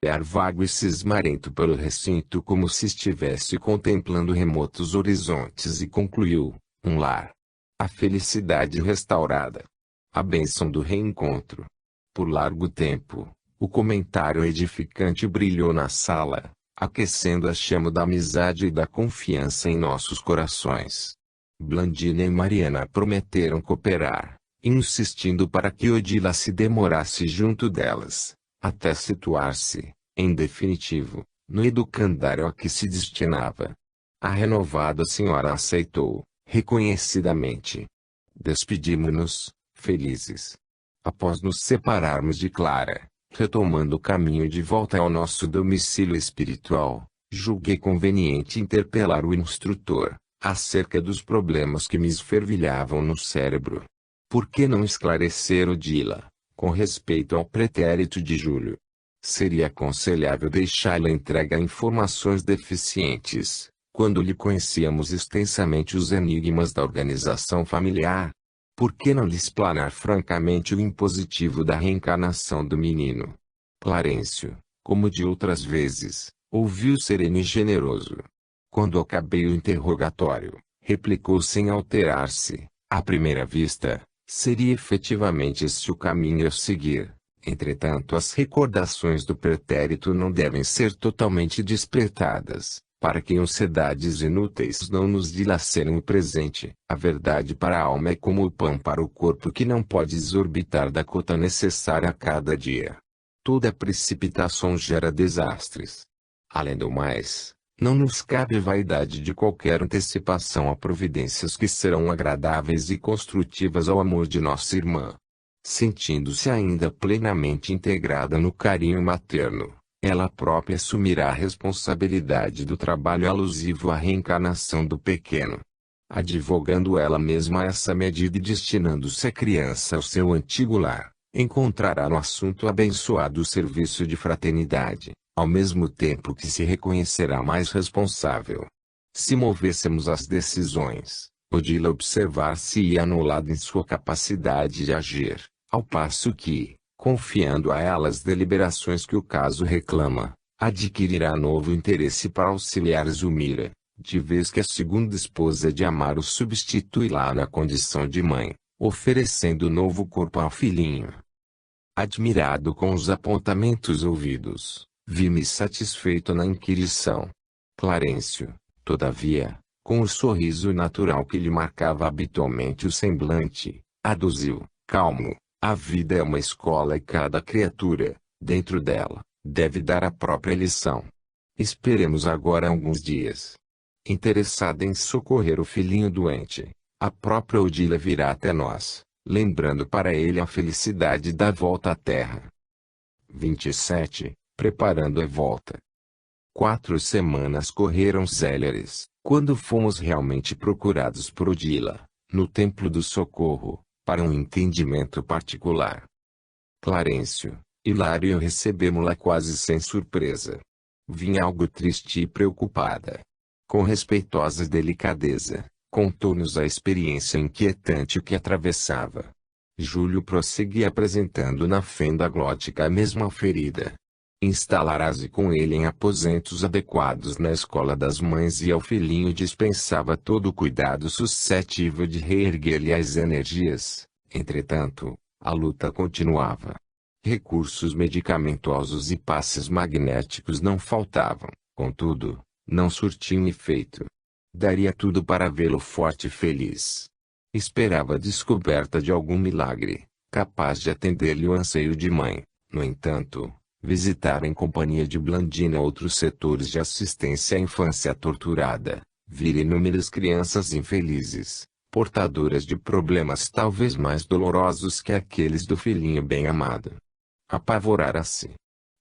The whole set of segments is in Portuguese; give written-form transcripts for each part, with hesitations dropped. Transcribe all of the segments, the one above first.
Olhar vago e cismarento pelo recinto como se estivesse contemplando remotos horizontes e concluiu, um lar. A felicidade restaurada. A bênção do reencontro. Por largo tempo, o comentário edificante brilhou na sala, aquecendo a chama da amizade e da confiança em nossos corações. Blandina e Mariana prometeram cooperar, insistindo para que Odila se demorasse junto delas, até situar-se, em definitivo, no educandário a que se destinava. A renovada senhora aceitou, reconhecidamente. Despedimo-nos, felizes. Após nos separarmos de Clara, retomando o caminho de volta ao nosso domicílio espiritual, julguei conveniente interpelar o instrutor, acerca dos problemas que me esfervilhavam no cérebro. Por que não esclarecer Odila, com respeito ao pretérito de Júlio? Seria aconselhável deixá-la entregue a informações deficientes, quando lhe conhecíamos extensamente os enigmas da organização familiar. Por que não lhe explanar francamente o impositivo da reencarnação do menino? Clarencio, como de outras vezes, ouviu sereno e generoso. Quando acabei o interrogatório, replicou sem alterar-se, à primeira vista, seria efetivamente este o caminho a seguir. Entretanto, as recordações do pretérito não devem ser totalmente despertadas, para que ansiedades inúteis não nos dilacerem o presente. A verdade para a alma é como o pão para o corpo que não pode exorbitar da cota necessária a cada dia. Toda precipitação gera desastres. Além do mais, não nos cabe vaidade de qualquer antecipação a providências que serão agradáveis e construtivas ao amor de nossa irmã. Sentindo-se ainda plenamente integrada no carinho materno, ela própria assumirá a responsabilidade do trabalho alusivo à reencarnação do pequeno. Advogando ela mesma essa medida e destinando-se a criança ao seu antigo lar, encontrará no assunto abençoado o serviço de fraternidade, ao mesmo tempo que se reconhecerá mais responsável. Se movêssemos as decisões, Odila observar-se-ia anulada em sua capacidade de agir, ao passo que, confiando a ela as deliberações que o caso reclama, adquirirá novo interesse para auxiliar Zulmira, de vez que a segunda esposa de Amaro substitui-la na condição de mãe, oferecendo novo corpo ao filhinho. Admirado com os apontamentos ouvidos, vi-me satisfeito na inquirição. Clarencio, todavia, com o sorriso natural que lhe marcava habitualmente o semblante, aduziu, calmo: a vida é uma escola e cada criatura, dentro dela, deve dar a própria lição. Esperemos agora alguns dias. Interessada em socorrer o filhinho doente, a própria Odila virá até nós, lembrando para ele a felicidade da volta à terra. 27. Preparando a volta. 4 semanas correram céleres, quando fomos realmente procurados por Odila, no Templo do Socorro, para um entendimento particular. Clarencio, Hilário e eu recebemos-la quase sem surpresa. Vinha algo triste e preocupada. Com respeitosa delicadeza, contou-nos a experiência inquietante que atravessava. Júlio prosseguia apresentando na fenda glótica a mesma ferida. Instalará-se com ele em aposentos adequados na escola das mães e ao filhinho dispensava todo o cuidado suscetível de reerguer-lhe as energias. Entretanto, a luta continuava. Recursos medicamentosos e passes magnéticos não faltavam, contudo, não surtiam efeito. Daria tudo para vê-lo forte e feliz. Esperava a descoberta de algum milagre, capaz de atender-lhe o anseio de mãe. No entanto, visitar em companhia de Blandina outros setores de assistência à infância torturada, vir inúmeras crianças infelizes, portadoras de problemas talvez mais dolorosos que aqueles do filhinho bem-amado. Apavorara-se.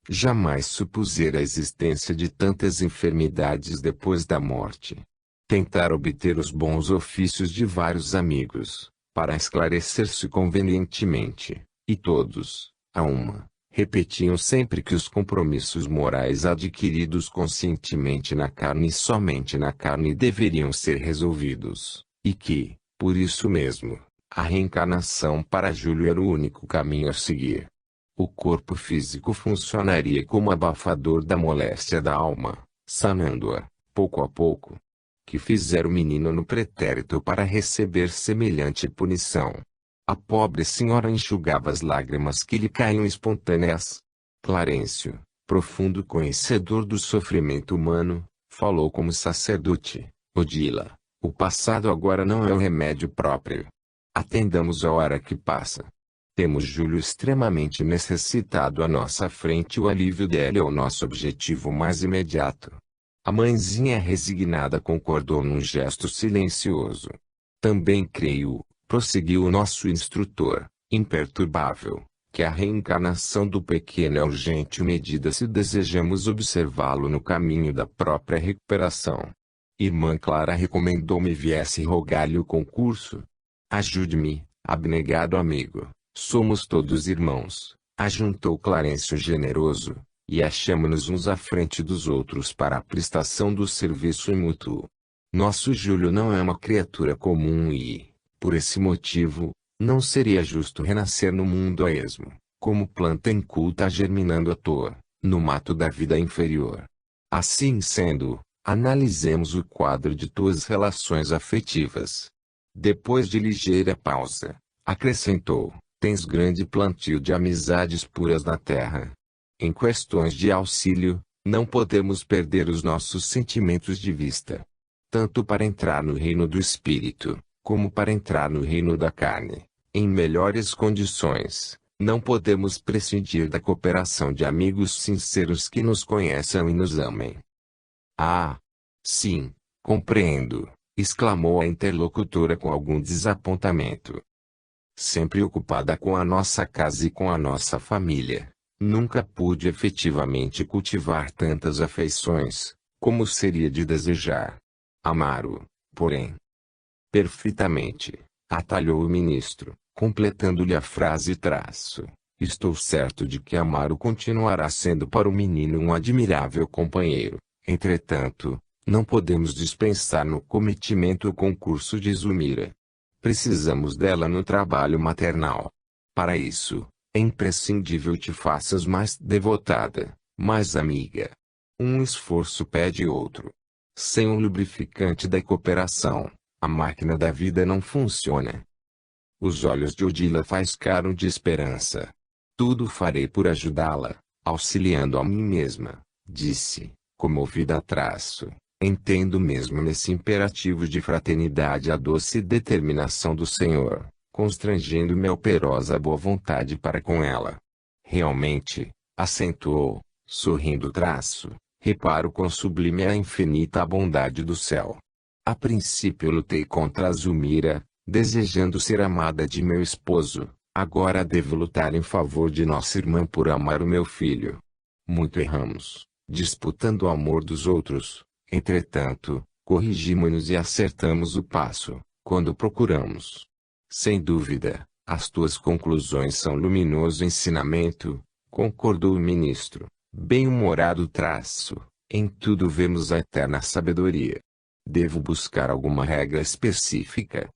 Jamais supusera a existência de tantas enfermidades depois da morte. Tentar obter os bons ofícios de vários amigos, para esclarecer-se convenientemente, e todos, a uma, repetiam sempre que os compromissos morais adquiridos conscientemente na carne e somente na carne deveriam ser resolvidos, e que, por isso mesmo, a reencarnação para Júlio era o único caminho a seguir. O corpo físico funcionaria como abafador da moléstia da alma, sanando-a, pouco a pouco. Que fizera o menino no pretérito para receber semelhante punição? A pobre senhora enxugava as lágrimas que lhe caíam espontâneas. Clarencio, profundo conhecedor do sofrimento humano, falou como sacerdote: Odila, o passado agora não é o remédio próprio. Atendamos a hora que passa. Temos Júlio extremamente necessitado à nossa frente, o alívio dela é o nosso objetivo mais imediato. A mãezinha resignada concordou num gesto silencioso. Também creio, prosseguiu o nosso instrutor, imperturbável, que a reencarnação do pequeno é urgente medida se desejamos observá-lo no caminho da própria recuperação. Irmã Clara recomendou-me viesse rogar-lhe o concurso. Ajude-me, abnegado amigo, somos todos irmãos, ajuntou Clarencio generoso, e achamo-nos uns à frente dos outros para a prestação do serviço mútuo. Nosso Júlio não é uma criatura comum e, por esse motivo, não seria justo renascer no mundo a esmo, como planta inculta germinando à toa, no mato da vida inferior. Assim sendo, analisemos o quadro de tuas relações afetivas. Depois de ligeira pausa, acrescentou: tens grande plantio de amizades puras na terra. Em questões de auxílio, não podemos perder os nossos sentimentos de vista. Tanto para entrar no reino do espírito, como para entrar no reino da carne, em melhores condições, não podemos prescindir da cooperação de amigos sinceros que nos conheçam e nos amem. Ah! Sim, compreendo, exclamou a interlocutora com algum desapontamento. Sempre ocupada com a nossa casa e com a nossa família, nunca pude efetivamente cultivar tantas afeições, como seria de desejar. Amaro, porém. Perfeitamente, atalhou o ministro, completando-lhe a frase traço. Estou certo de que Amaro continuará sendo para o menino um admirável companheiro. Entretanto, não podemos dispensar no cometimento o concurso de Zulmira. Precisamos dela no trabalho maternal. Para isso, é imprescindível te faças mais devotada, mais amiga. Um esforço pede outro. Sem o lubrificante da cooperação, a máquina da vida não funciona. Os olhos de Odila faiscaram de esperança. Tudo farei por ajudá-la, auxiliando a mim mesma, disse, comovida a traço. Entendo mesmo nesse imperativo de fraternidade a doce determinação do Senhor, constrangendo-me a operosa boa vontade para com ela. Realmente, acentuou, sorrindo traço, reparo quão sublime é a infinita bondade do céu. A princípio lutei contra a Zulmira, desejando ser amada de meu esposo, agora devo lutar em favor de nossa irmã por amar o meu filho. Muito erramos, disputando o amor dos outros. Entretanto, corrigimo-nos e acertamos o passo, quando procuramos. Sem dúvida, as tuas conclusões são luminoso ensinamento, concordou o ministro, bem-humorado traço, em tudo vemos a eterna sabedoria. Devo buscar alguma regra específica?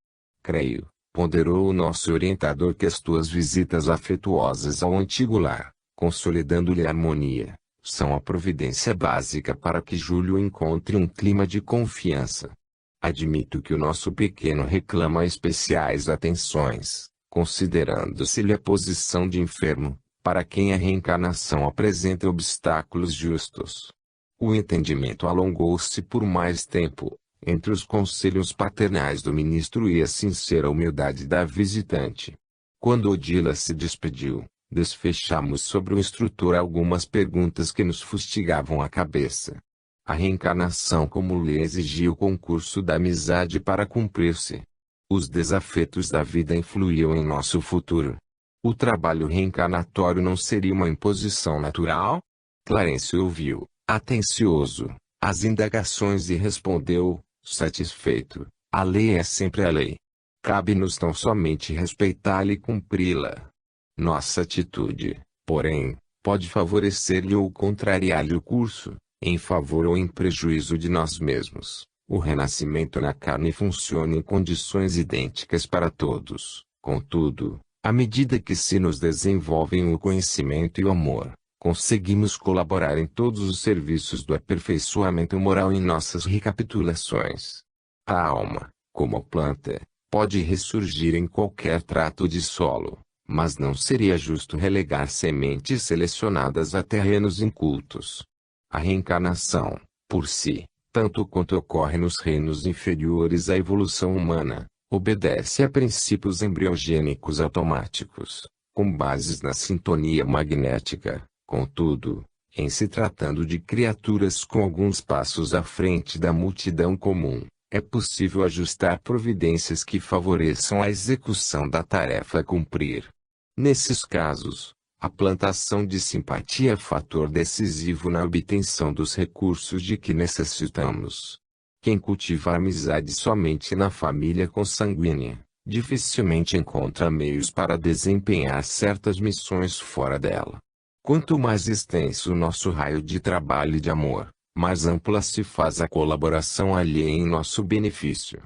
Creio, ponderou o nosso orientador, que as tuas visitas afetuosas ao antigo lar, consolidando-lhe a harmonia, são a providência básica para que Júlio encontre um clima de confiança. Admito que o nosso pequeno reclama especiais atenções, considerando-se-lhe a posição de enfermo, para quem a reencarnação apresenta obstáculos justos. O entendimento alongou-se por mais tempo, entre os conselhos paternais do ministro e a sincera humildade da visitante. Quando Odila se despediu, desfechamos sobre o instrutor algumas perguntas que nos fustigavam a cabeça. A reencarnação como lhe exigia o concurso da amizade para cumprir-se. Os desafetos da vida influíam em nosso futuro. O trabalho reencarnatório não seria uma imposição natural? Clarencio ouviu, atencioso, as indagações e respondeu, satisfeito: a lei é sempre a lei. Cabe-nos tão somente respeitá-la e cumpri-la. Nossa atitude, porém, pode favorecer-lhe ou contrariar-lhe o curso, em favor ou em prejuízo de nós mesmos. O renascimento na carne funciona em condições idênticas para todos. Contudo, À medida que se nos desenvolvem o conhecimento e o amor, conseguimos colaborar em todos os serviços do aperfeiçoamento moral em nossas recapitulações. A alma, como a planta, pode ressurgir em qualquer trato de solo, mas não seria justo relegar sementes selecionadas a terrenos incultos. A reencarnação, por si, tanto quanto ocorre nos reinos inferiores à evolução humana, obedece a princípios embriogênicos automáticos, com bases na sintonia magnética. Contudo, em se tratando de criaturas com alguns passos à frente da multidão comum, é possível ajustar providências que favoreçam a execução da tarefa a cumprir. Nesses casos, a plantação de simpatia é fator decisivo na obtenção dos recursos de que necessitamos. Quem cultiva a amizade somente na família consanguínea, dificilmente encontra meios para desempenhar certas missões fora dela. Quanto mais extenso o nosso raio de trabalho e de amor, mais ampla se faz a colaboração alheia em nosso benefício.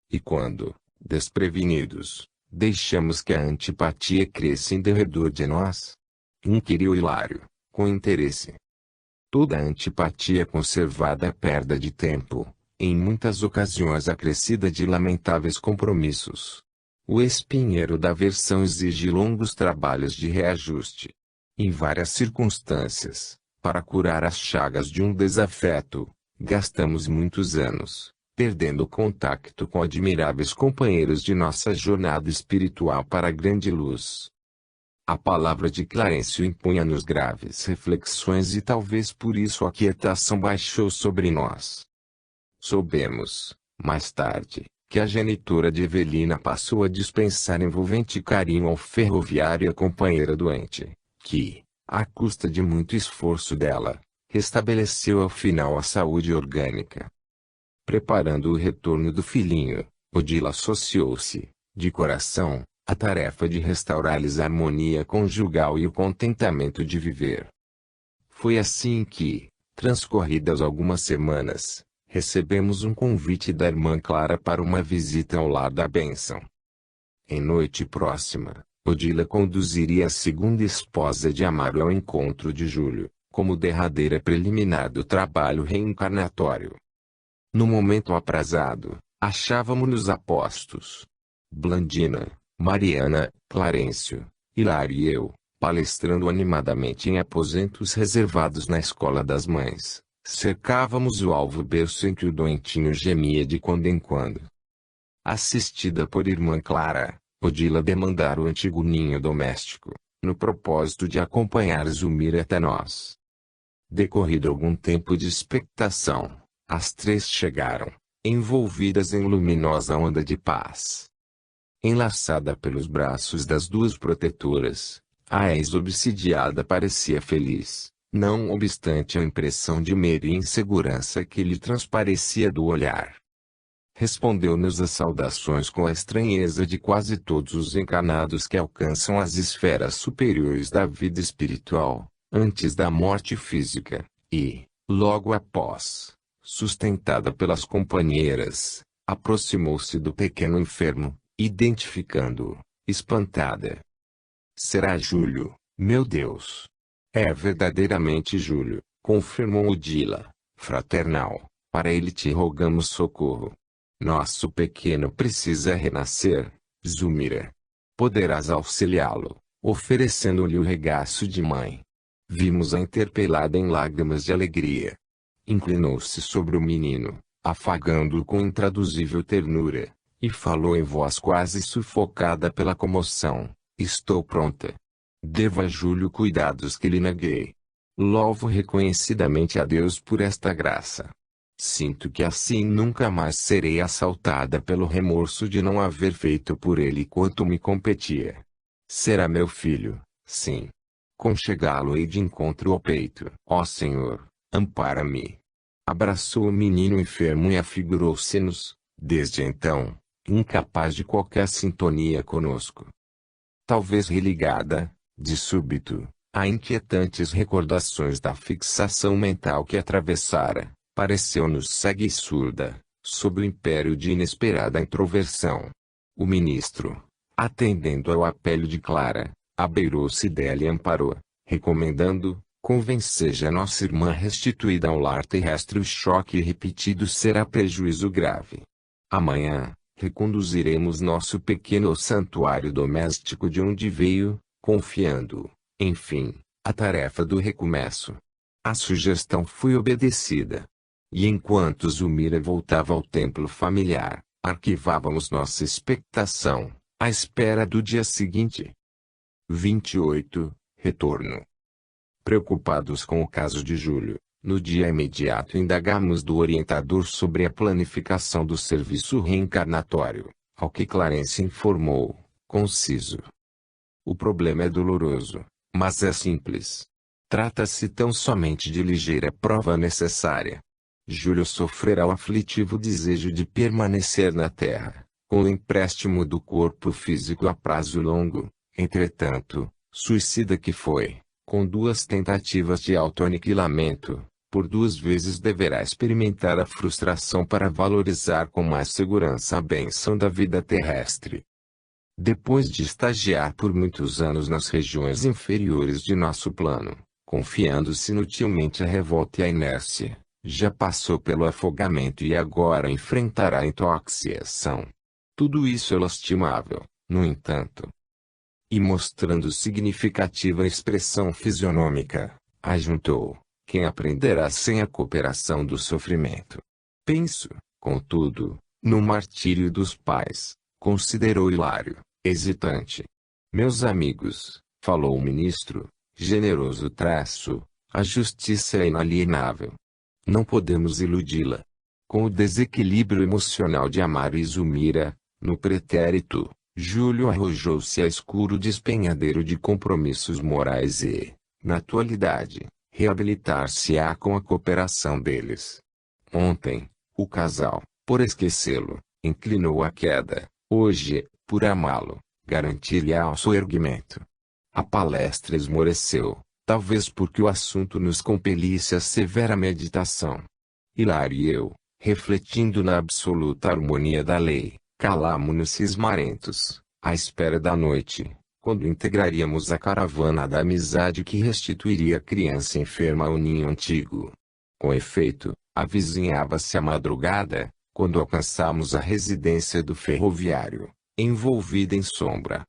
E quando, desprevenidos, deixamos que a antipatia cresça em derredor de nós? Inquiriu Hilário, com interesse. Toda antipatia conservada é perda de tempo, em muitas ocasiões acrescida de lamentáveis compromissos. O espinheiro da aversão exige longos trabalhos de reajuste. Em várias circunstâncias, para curar as chagas de um desafeto, gastamos muitos anos, perdendo contato com admiráveis companheiros de nossa jornada espiritual para a grande luz. A palavra de Clarencio impunha-nos graves reflexões e talvez por isso a quietação baixou sobre nós. Soubemos, mais tarde, que a genitora de Evelina passou a dispensar envolvente carinho ao ferroviário e à companheira doente, que, à custa de muito esforço dela, restabeleceu ao final a saúde orgânica. Preparando o retorno do filhinho, Odila associou-se, de coração, à tarefa de restaurar-lhes a harmonia conjugal e o contentamento de viver. Foi assim que, transcorridas algumas semanas, recebemos um convite da irmã Clara para uma visita ao lar da bênção. Em noite próxima, Odila conduziria a segunda esposa de Amaro ao encontro de Júlio, como derradeira preliminar do trabalho reencarnatório. No momento aprazado, achávamos-nos a postos. Blandina, Mariana, Clarencio, Hilário e eu, palestrando animadamente em aposentos reservados na escola das mães, cercávamos o alvo berço em que o doentinho gemia de quando em quando. Assistida por irmã Clara, Odila demandara o antigo ninho doméstico, no propósito de acompanhar Zulmira até nós. Decorrido algum tempo de expectação, as três chegaram, envolvidas em luminosa onda de paz. Enlaçada pelos braços das duas protetoras, a ex-obsidiada parecia feliz, não obstante a impressão de medo e insegurança que lhe transparecia do olhar. Respondeu-nos as saudações com a estranheza de quase todos os encarnados que alcançam as esferas superiores da vida espiritual, antes da morte física, e, logo após, sustentada pelas companheiras, aproximou-se do pequeno enfermo, identificando-o, espantada. Será Júlio, meu Deus! É verdadeiramente Júlio, confirmou Odila, fraternal, para ele te rogamos socorro. Nosso pequeno precisa renascer, Zulmira. Poderás auxiliá-lo, oferecendo-lhe o regaço de mãe. Vimos-a interpelada em lágrimas de alegria. Inclinou-se sobre o menino, afagando-o com intraduzível ternura, e falou em voz quase sufocada pela comoção: estou pronta. Devo a Júlio cuidados que lhe neguei. Louvo reconhecidamente a Deus por esta graça. Sinto que assim nunca mais serei assaltada pelo remorso de não haver feito por ele quanto me competia. Será meu filho, sim. Conchegá-lo-ei de encontro ao peito. Ó Senhor, ampara-me. Abraçou o menino enfermo e afigurou-se-nos, desde então, incapaz de qualquer sintonia conosco. Talvez religada, de súbito, a inquietantes recordações da fixação mental que atravessara, pareceu-nos cega e surda, sob o império de inesperada introversão. O ministro, Atendendo ao apelo de Clara, abeirou-se dela e amparou, recomendando: convenceja nossa irmã restituída ao lar terrestre. O choque repetido será prejuízo grave. Amanhã, reconduziremos nosso pequeno ao santuário doméstico de onde veio, confiando, enfim, a tarefa do recomeço. A sugestão foi obedecida. E enquanto Zulmira voltava ao templo familiar, arquivávamos nossa expectação, à espera do dia seguinte. 28. Retorno. Preocupados com o caso de Júlio, no dia imediato indagamos do orientador sobre a planificação do serviço reencarnatório, ao que Clarence informou, conciso. O problema é doloroso, mas é simples. Trata-se tão somente de ligeira prova necessária. Júlio sofrerá o aflitivo desejo de permanecer na Terra, com o empréstimo do corpo físico a prazo longo. Entretanto, suicida que foi, com 2 tentativas de autoaniquilamento, por 2 vezes deverá experimentar a frustração para valorizar com mais segurança a bênção da vida terrestre. Depois de estagiar por muitos anos nas regiões inferiores de nosso plano, confiando-se inutilmente à revolta e à inércia, já passou pelo afogamento e agora enfrentará a intoxicação. Tudo isso é lastimável, no entanto. E mostrando significativa expressão fisionômica, ajuntou: quem aprenderá sem a cooperação do sofrimento? Penso, contudo, no martírio dos pais, considerou Hilário, hesitante. Meus amigos, falou o ministro, generoso traço, a justiça é inalienável. Não podemos iludi-la. Com o desequilíbrio emocional de Amaro e Zulmira, no pretérito, Júlio arrojou-se a escuro despenhadeiro de compromissos morais e, na atualidade, reabilitar-se-á com a cooperação deles. Ontem, o casal, por esquecê-lo, inclinou a queda. Hoje, por amá-lo, garantir-lhe-á o soerguimento. A palestra esmoreceu, talvez porque o assunto nos compelisse a severa meditação. Hilário e eu, refletindo na absoluta harmonia da lei, calámo-nos cismarentos, à espera da noite, quando integraríamos a caravana da amizade que restituiria a criança enferma ao ninho antigo. Com efeito, avizinhava-se a madrugada, quando alcançamos a residência do ferroviário, envolvida em sombra.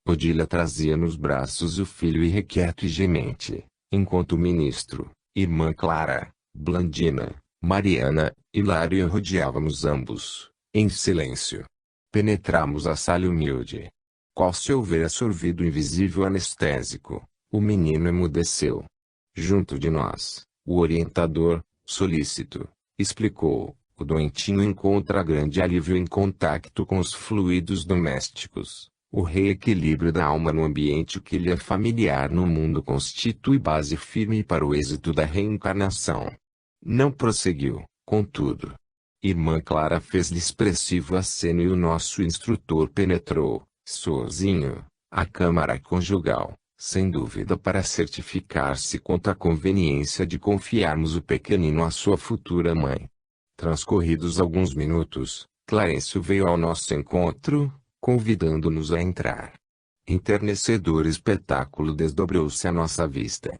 Odília trazia nos braços o filho irrequieto e gemente, enquanto o ministro, irmã Clara, Blandina, Mariana, Hilário e eu rodeávamos ambos, em silêncio. Penetramos a sala humilde. Qual se houvera sorvido o invisível anestésico, o menino emudeceu. Junto de nós, o orientador, solícito, explicou: o doentinho encontra grande alívio em contato com os fluidos domésticos. O reequilíbrio da alma no ambiente que lhe é familiar no mundo constitui base firme para o êxito da reencarnação. Não prosseguiu, contudo. Irmã Clara fez-lhe expressivo aceno e o nosso instrutor penetrou, sozinho, a câmara conjugal, sem dúvida para certificar-se quanto à conveniência de confiarmos o pequenino à sua futura mãe. Transcorridos alguns minutos, Clarencio veio ao nosso encontro, convidando-nos a entrar. Enternecedor espetáculo desdobrou-se à nossa vista.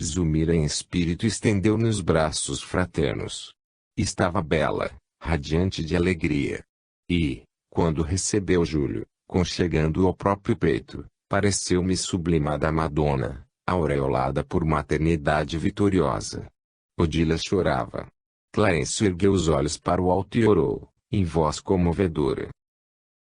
Zulmira em espírito estendeu-nos braços fraternos. Estava bela, radiante de alegria. E, quando recebeu Júlio, conchegando-o ao próprio peito, pareceu-me sublimada Madonna, aureolada por maternidade vitoriosa. Odília chorava. Clarencio ergueu os olhos para o alto e orou, em voz comovedora: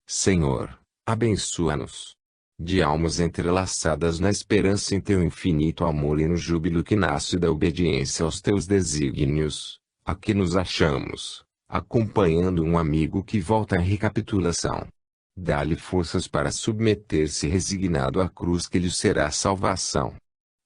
Senhor, abençoa-nos. De almas entrelaçadas na esperança em teu infinito amor e no júbilo que nasce da obediência aos teus desígnios, aqui nos achamos, acompanhando um amigo que volta à recapitulação. Dá-lhe forças para submeter-se resignado à cruz que lhe será salvação.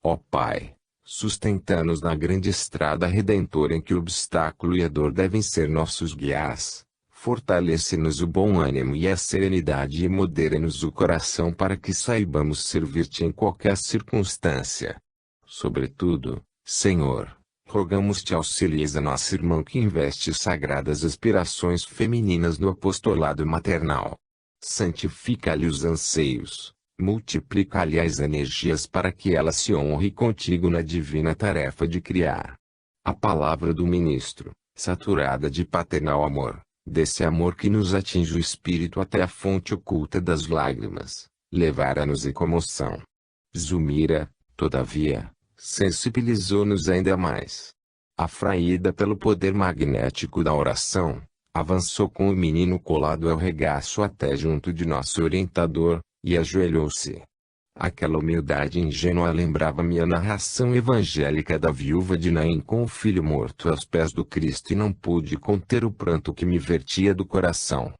Ó Pai, sustenta-nos na grande estrada redentora em que o obstáculo e a dor devem ser nossos guias. Fortalece-nos o bom ânimo e a serenidade e modera-nos o coração para que saibamos servir-te em qualquer circunstância. Sobretudo, Senhor, rogamos-te auxilies a nossa irmã que investe sagradas aspirações femininas no apostolado maternal. Santifica-lhe os anseios, multiplica-lhe as energias para que ela se honre contigo na divina tarefa de criar. A palavra do ministro, saturada de paternal amor, desse amor que nos atinge o espírito até a fonte oculta das lágrimas, levara-nos em comoção. Zulmira, todavia, sensibilizou-nos ainda mais. Atraída pelo poder magnético da oração, avançou com o menino colado ao regaço até junto de nosso orientador, e ajoelhou-se. Aquela humildade ingênua lembrava-me a narração evangélica da viúva de Naim com o filho morto aos pés do Cristo, e não pude conter o pranto que me vertia do coração.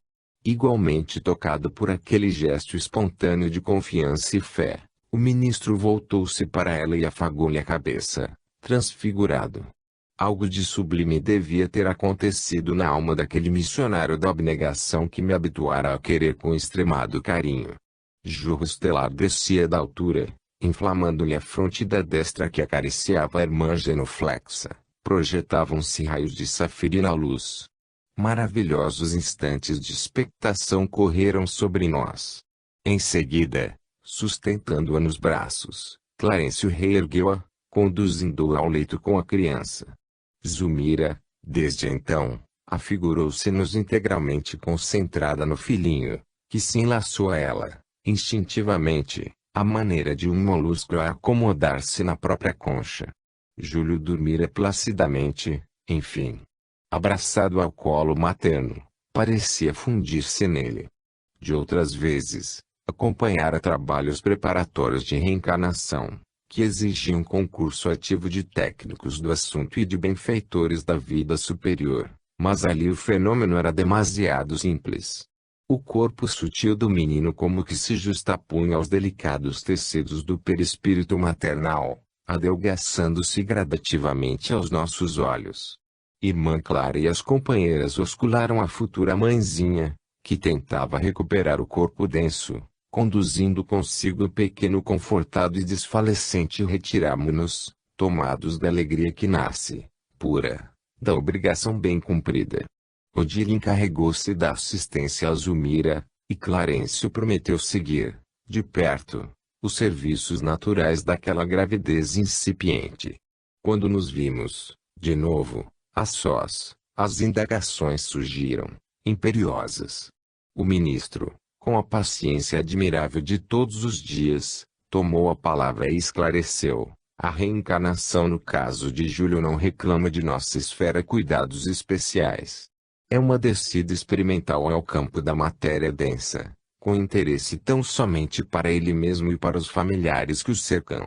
Igualmente tocado por aquele gesto espontâneo de confiança e fé, o ministro voltou-se para ela e afagou-lhe a cabeça, transfigurado. Algo de sublime devia ter acontecido na alma daquele missionário da abnegação que me habituara a querer com extremado carinho. Jorro estelar descia da altura, inflamando-lhe a fronte da destra que acariciava a irmã genuflexa. Projetavam-se raios de safira na luz. Maravilhosos instantes de expectação correram sobre nós. Em seguida, sustentando-a nos braços, Clarencio reergueu-a, conduzindo-a ao leito com a criança. Zulmira, desde então, afigurou-se-nos integralmente concentrada no filhinho, que se enlaçou a ela, instintivamente, à maneira de um molusco a acomodar-se na própria concha. Júlio dormira placidamente, enfim. Abraçado ao colo materno, parecia fundir-se nele. De outras vezes, acompanhara trabalhos preparatórios de reencarnação, que exigiam concurso ativo de técnicos do assunto e de benfeitores da vida superior, mas ali o fenômeno era demasiado simples. O corpo sutil do menino como que se justapunha aos delicados tecidos do perispírito maternal, adelgaçando-se gradativamente aos nossos olhos. Irmã Clara e as companheiras oscularam a futura mãezinha, que tentava recuperar o corpo denso, conduzindo consigo o pequeno confortado e desfalecente. Retiramo-nos, tomados da alegria que nasce, pura, da obrigação bem cumprida. Odile encarregou-se da assistência a Zulmira, e Clarencio prometeu seguir, de perto, os serviços naturais daquela gravidez incipiente. Quando nos vimos, de novo, a sós, as indagações surgiram, imperiosas. O ministro, com a paciência admirável de todos os dias, tomou a palavra e esclareceu: a reencarnação no caso de Júlio não reclama de nossa esfera cuidados especiais. É uma descida experimental ao campo da matéria densa, com interesse tão somente para ele mesmo e para os familiares que o cercam.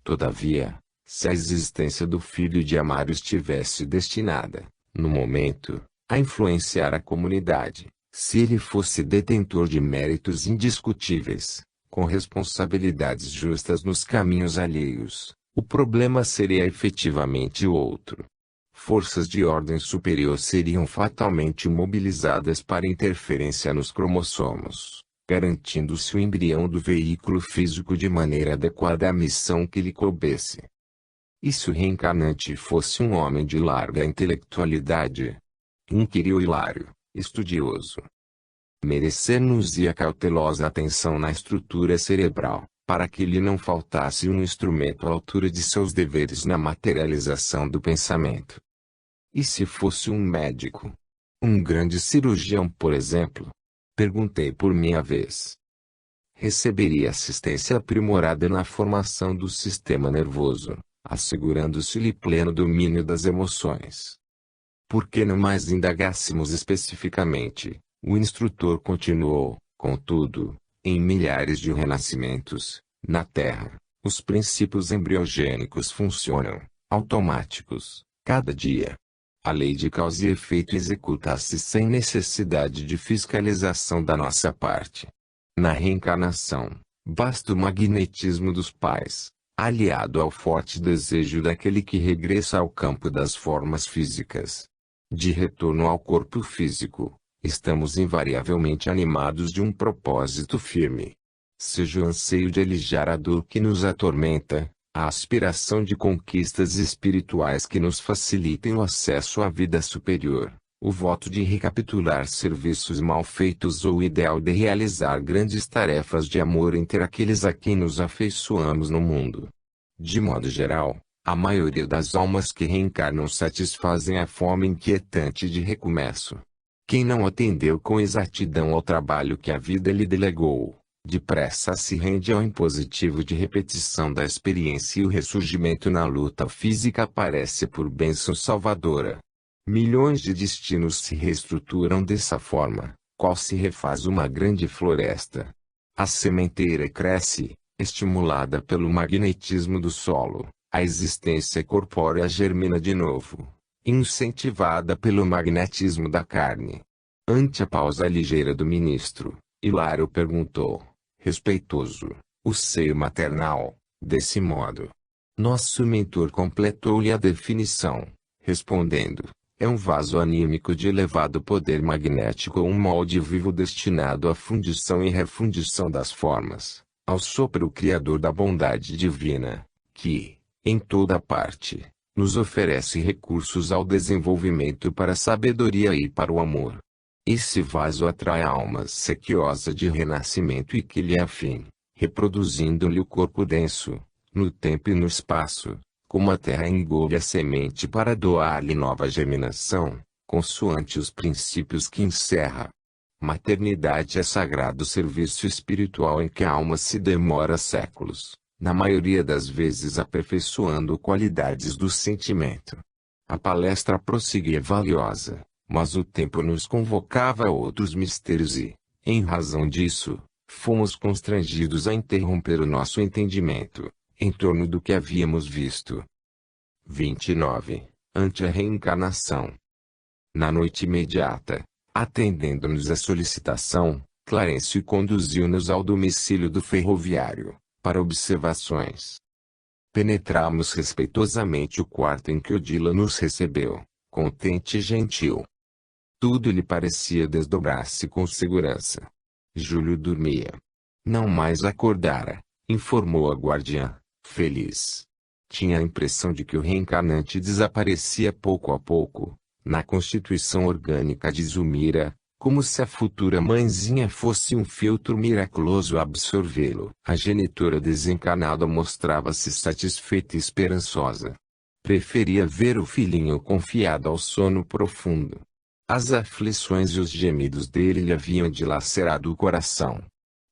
Todavia, se a existência do filho de Amaro estivesse destinada, no momento, a influenciar a comunidade, se ele fosse detentor de méritos indiscutíveis, com responsabilidades justas nos caminhos alheios, o problema seria efetivamente outro. Forças de ordem superior seriam fatalmente mobilizadas para interferência nos cromossomos, garantindo-se o embrião do veículo físico de maneira adequada à missão que lhe coubesse. E se o reencarnante fosse um homem de larga intelectualidade? Inquiriu Hilário, estudioso. Merecer-nos-ia cautelosa atenção na estrutura cerebral, para que lhe não faltasse um instrumento à altura de seus deveres na materialização do pensamento. E se fosse um médico? Um grande cirurgião, por exemplo? Perguntei por minha vez. Receberia assistência aprimorada na formação do sistema nervoso, assegurando-se-lhe pleno domínio das emoções. Por que não mais indagássemos especificamente? O instrutor continuou: contudo, em milhares de renascimentos, na Terra, os princípios embriogênicos funcionam, automáticos, cada dia. A lei de causa e efeito executa-se sem necessidade de fiscalização da nossa parte. Na reencarnação, basta o magnetismo dos pais, aliado ao forte desejo daquele que regressa ao campo das formas físicas. De retorno ao corpo físico, estamos invariavelmente animados de um propósito firme. Seja o anseio de alijar a dor que nos atormenta, a aspiração de conquistas espirituais que nos facilitem o acesso à vida superior, O voto de recapitular serviços mal feitos ou o ideal de realizar grandes tarefas de amor entre aqueles a quem nos afeiçoamos no mundo. De modo geral, a maioria das almas que reencarnam satisfazem a fome inquietante de recomeço. Quem não atendeu com exatidão ao trabalho que a vida lhe delegou, depressa se rende ao impositivo de repetição da experiência e o ressurgimento na luta física aparece por bênção salvadora. Milhões de destinos se reestruturam dessa forma, qual se refaz uma grande floresta. A sementeira cresce, estimulada pelo magnetismo do solo, a existência corpórea germina de novo, incentivada pelo magnetismo da carne. Ante a pausa ligeira do ministro, Hilário perguntou, respeitoso, o seio maternal, desse modo. Nosso mentor completou-lhe a definição, respondendo, é um vaso anímico de elevado poder magnético ou um molde vivo destinado à fundição e refundição das formas, ao sopro criador da bondade divina, que, em toda parte, nos oferece recursos ao desenvolvimento para a sabedoria e para o amor. Esse vaso atrai almas sequiosas de renascimento e que lhe é afim, reproduzindo-lhe o corpo denso, no tempo e no espaço, como a terra engole a semente para doar-lhe nova germinação, consoante os princípios que encerra. Maternidade é sagrado serviço espiritual em que a alma se demora séculos, na maioria das vezes aperfeiçoando qualidades do sentimento. A palestra prosseguia valiosa, mas o tempo nos convocava a outros mistérios e, em razão disso, fomos constrangidos a interromper o nosso entendimento em torno do que havíamos visto. 29. Ante a reencarnação. Na noite imediata, atendendo-nos a solicitação, Clarencio conduziu-nos ao domicílio do ferroviário, para observações. Penetramos respeitosamente o quarto em que Odila nos recebeu, contente e gentil. Tudo lhe parecia desdobrar-se com segurança. Júlio dormia. Não mais acordara, informou a guardiã, feliz. Tinha a impressão de que o reencarnante desaparecia pouco a pouco, na constituição orgânica de Zulmira, como se a futura mãezinha fosse um filtro miraculoso a absorvê-lo. A genitora desencarnada mostrava-se satisfeita e esperançosa. Preferia ver o filhinho confiado ao sono profundo. As aflições e os gemidos dele lhe haviam dilacerado o coração.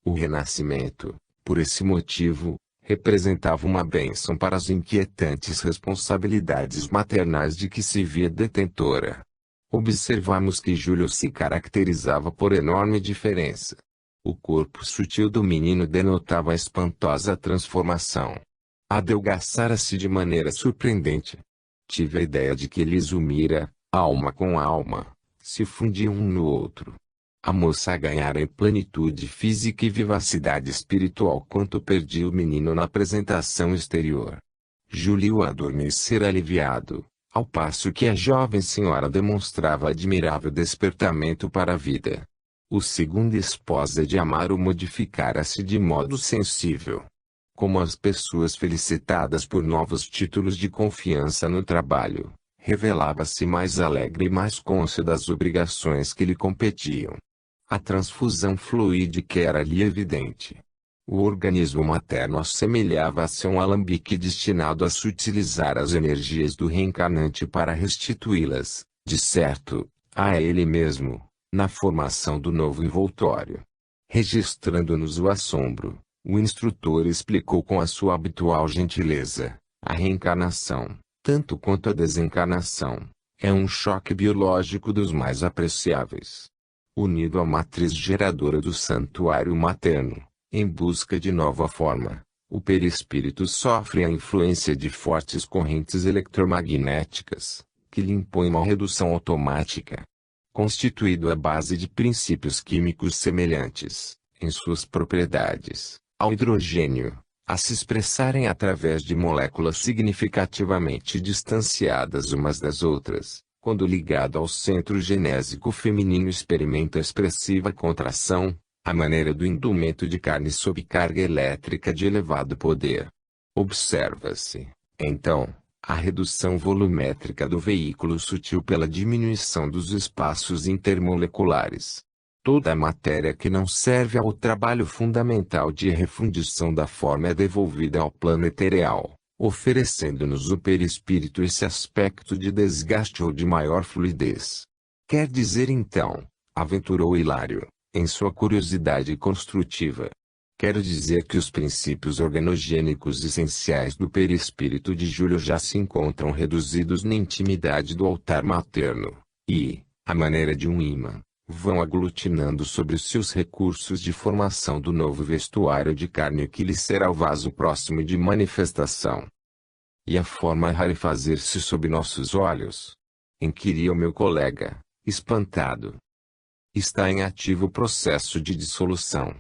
O renascimento, por esse motivo, representava uma bênção para as inquietantes responsabilidades maternais de que se via detentora. Observamos que Júlio se caracterizava por enorme diferença. O corpo sutil do menino denotava a espantosa transformação. Adelgaçara-se de maneira surpreendente. Tive a ideia de que Zulmira, alma com alma, se fundiam um no outro. A moça ganhara em plenitude física e vivacidade espiritual quanto perdia o menino na apresentação exterior. Júlio adormecera aliviado, ao passo que a jovem senhora demonstrava admirável despertamento para a vida. O segundo esposa de Amaro modificara-se de modo sensível. Como as pessoas felicitadas por novos títulos de confiança no trabalho, revelava-se mais alegre e mais cônscia das obrigações que lhe competiam. A transfusão fluídica era-lhe evidente. O organismo materno assemelhava-se a um alambique destinado a sutilizar as energias do reencarnante para restituí-las, de certo, a ele mesmo, na formação do novo envoltório. Registrando-nos o assombro, o instrutor explicou com a sua habitual gentileza: a reencarnação, tanto quanto a desencarnação, é um choque biológico dos mais apreciáveis. Unido à matriz geradora do santuário materno, em busca de nova forma, o perispírito sofre a influência de fortes correntes eletromagnéticas, que lhe impõem uma redução automática. Constituído à base de princípios químicos semelhantes, em suas propriedades, ao hidrogênio, a se expressarem através de moléculas significativamente distanciadas umas das outras, quando ligado ao centro genésico feminino experimenta expressiva contração, à maneira do indumento de carne sob carga elétrica de elevado poder. Observa-se, então, A redução volumétrica do veículo sutil pela diminuição dos espaços intermoleculares. Toda a matéria que não serve ao trabalho fundamental de refundição da forma é devolvida ao plano etereal, oferecendo-nos o perispírito esse aspecto de desgaste ou de maior fluidez. Quer dizer então, aventurou Hilário, em sua curiosidade construtiva. Quero dizer que os princípios organogênicos essenciais do perispírito de Júlio já se encontram reduzidos na intimidade do altar materno, e, à maneira de um ímã, vão aglutinando sobre os seus recursos de formação do novo vestuário de carne que lhe será o vaso próximo de manifestação. E a forma rarefazer-se sob nossos olhos? Inquiria o meu colega, espantado. Está em ativo processo de dissolução.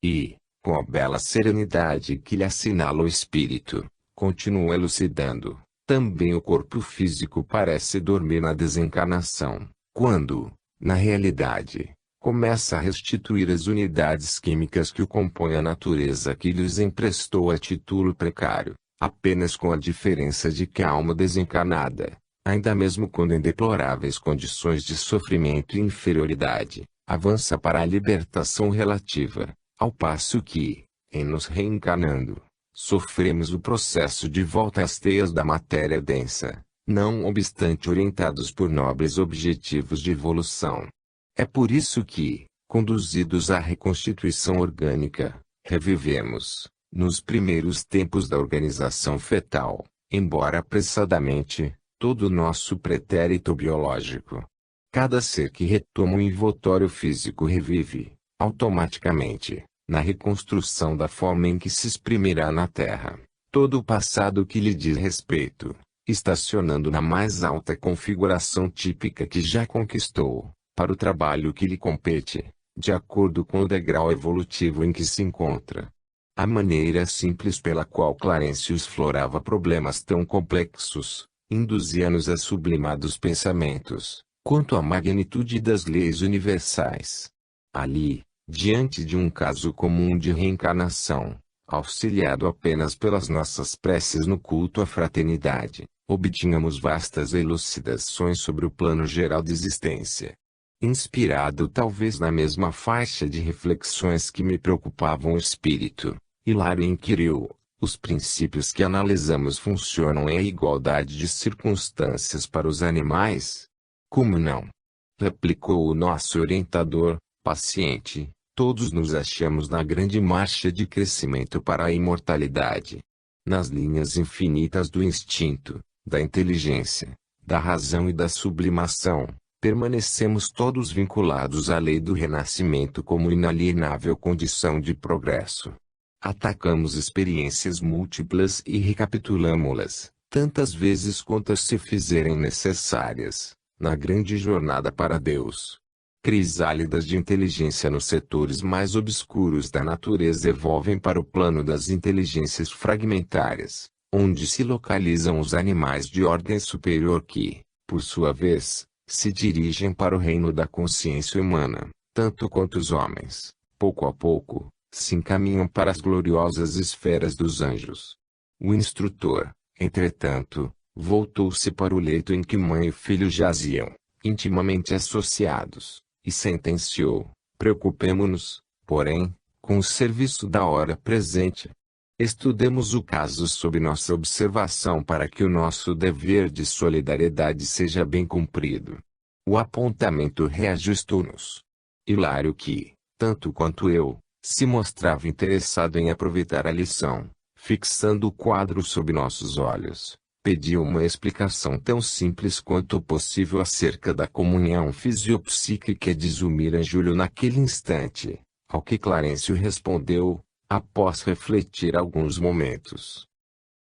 E, com a bela serenidade que lhe assinala o espírito, continua elucidando, também o corpo físico parece dormir na desencarnação, quando, na realidade, começa a restituir as unidades químicas que o compõem a natureza que lhes emprestou a título precário, apenas com a diferença de que a alma desencarnada, ainda mesmo quando em deploráveis condições de sofrimento e inferioridade, avança para a libertação relativa, ao passo que, em nos reencarnando, sofremos o processo de volta às teias da matéria densa, não obstante orientados por nobres objetivos de evolução. É por isso que, conduzidos à reconstituição orgânica, revivemos, nos primeiros tempos da organização fetal, embora apressadamente, todo o nosso pretérito biológico. Cada ser que retoma o envoltório físico revive, automaticamente, na reconstrução da forma em que se exprimirá na Terra, todo o passado que lhe diz respeito, estacionando na mais alta configuração típica que já conquistou, para o trabalho que lhe compete, de acordo com o degrau evolutivo em que se encontra. A maneira simples pela qual Clarencio explorava problemas tão complexos, induzia-nos a sublimados pensamentos, quanto à magnitude das leis universais. Ali, diante de um caso comum de reencarnação, auxiliado apenas pelas nossas preces no culto à fraternidade, obtínhamos vastas elucidações sobre o plano geral de existência. Inspirado talvez na mesma faixa de reflexões que me preocupavam o espírito, Hilário inquiriu: os princípios que analisamos funcionam em igualdade de circunstâncias para os animais? Como não? Replicou o nosso orientador, paciente. Todos nos achamos na grande marcha de crescimento para a imortalidade. Nas linhas infinitas do instinto, da inteligência, da razão e da sublimação, permanecemos todos vinculados à lei do renascimento como inalienável condição de progresso. Atacamos experiências múltiplas e recapitulamo-las, tantas vezes quantas se fizerem necessárias, na grande jornada para Deus. Crisálidas de inteligência nos setores mais obscuros da natureza evolvem para o plano das inteligências fragmentárias, onde se localizam os animais de ordem superior que, por sua vez, se dirigem para o reino da consciência humana, tanto quanto os homens, pouco a pouco, se encaminham para as gloriosas esferas dos anjos. O instrutor, entretanto, voltou-se para o leito em que mãe e filho jaziam, intimamente associados, e sentenciou: preocupemo-nos, porém, com o serviço da hora presente. Estudemos o caso sob nossa observação para que o nosso dever de solidariedade seja bem cumprido. O apontamento reajustou-nos. Hilário, que, tanto quanto eu, se mostrava interessado em aproveitar a lição, fixando o quadro sob nossos olhos, pediu uma explicação tão simples quanto possível acerca da comunhão fisiopsíquica de Zulmira e Júlio naquele instante, ao que Clarencio respondeu, após refletir alguns momentos.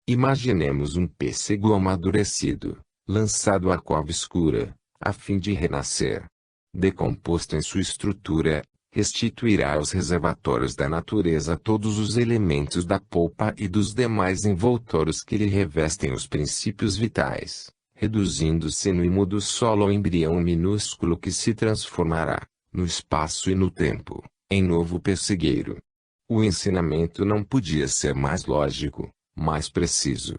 Imaginemos um pêssego amadurecido, lançado à cova escura, a fim de renascer. Decomposto em sua estrutura, restituirá aos reservatórios da natureza todos os elementos da polpa e dos demais envoltórios que lhe revestem os princípios vitais, reduzindo-se no imo do solo ao embrião minúsculo que se transformará, no espaço e no tempo, em novo pessegueiro. O ensinamento não podia ser mais lógico, mais preciso.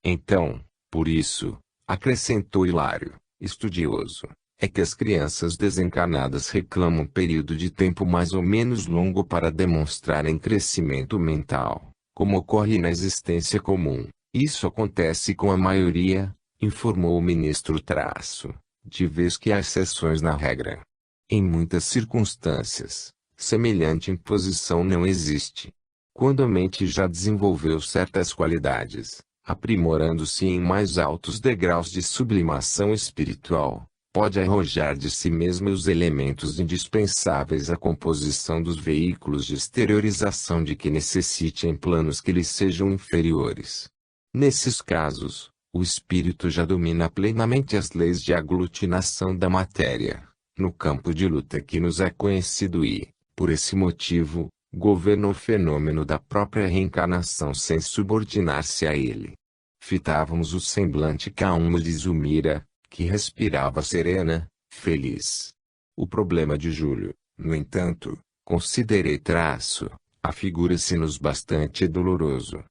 Então, Por isso, acrescentou Hilário, estudioso, é que as crianças desencarnadas reclamam um período de tempo mais ou menos longo para demonstrarem crescimento mental, como ocorre na existência comum. Isso acontece com a maioria, informou o ministro Traço, de vez que há exceções na regra. Em muitas circunstâncias, semelhante imposição não existe. Quando a mente já desenvolveu certas qualidades, aprimorando-se em mais altos degraus de sublimação espiritual, pode arrojar de si mesma os elementos indispensáveis à composição dos veículos de exteriorização de que necessite em planos que lhe sejam inferiores. Nesses casos, o espírito já domina plenamente as leis de aglutinação da matéria, no campo de luta que nos é conhecido e, por esse motivo, governa o fenômeno da própria reencarnação sem subordinar-se a ele. Fitávamos o semblante calmo de Zulmira, que respirava serena, feliz. O problema de Júlio, no entanto, considerei Traço, afigura-se-nos bastante doloroso,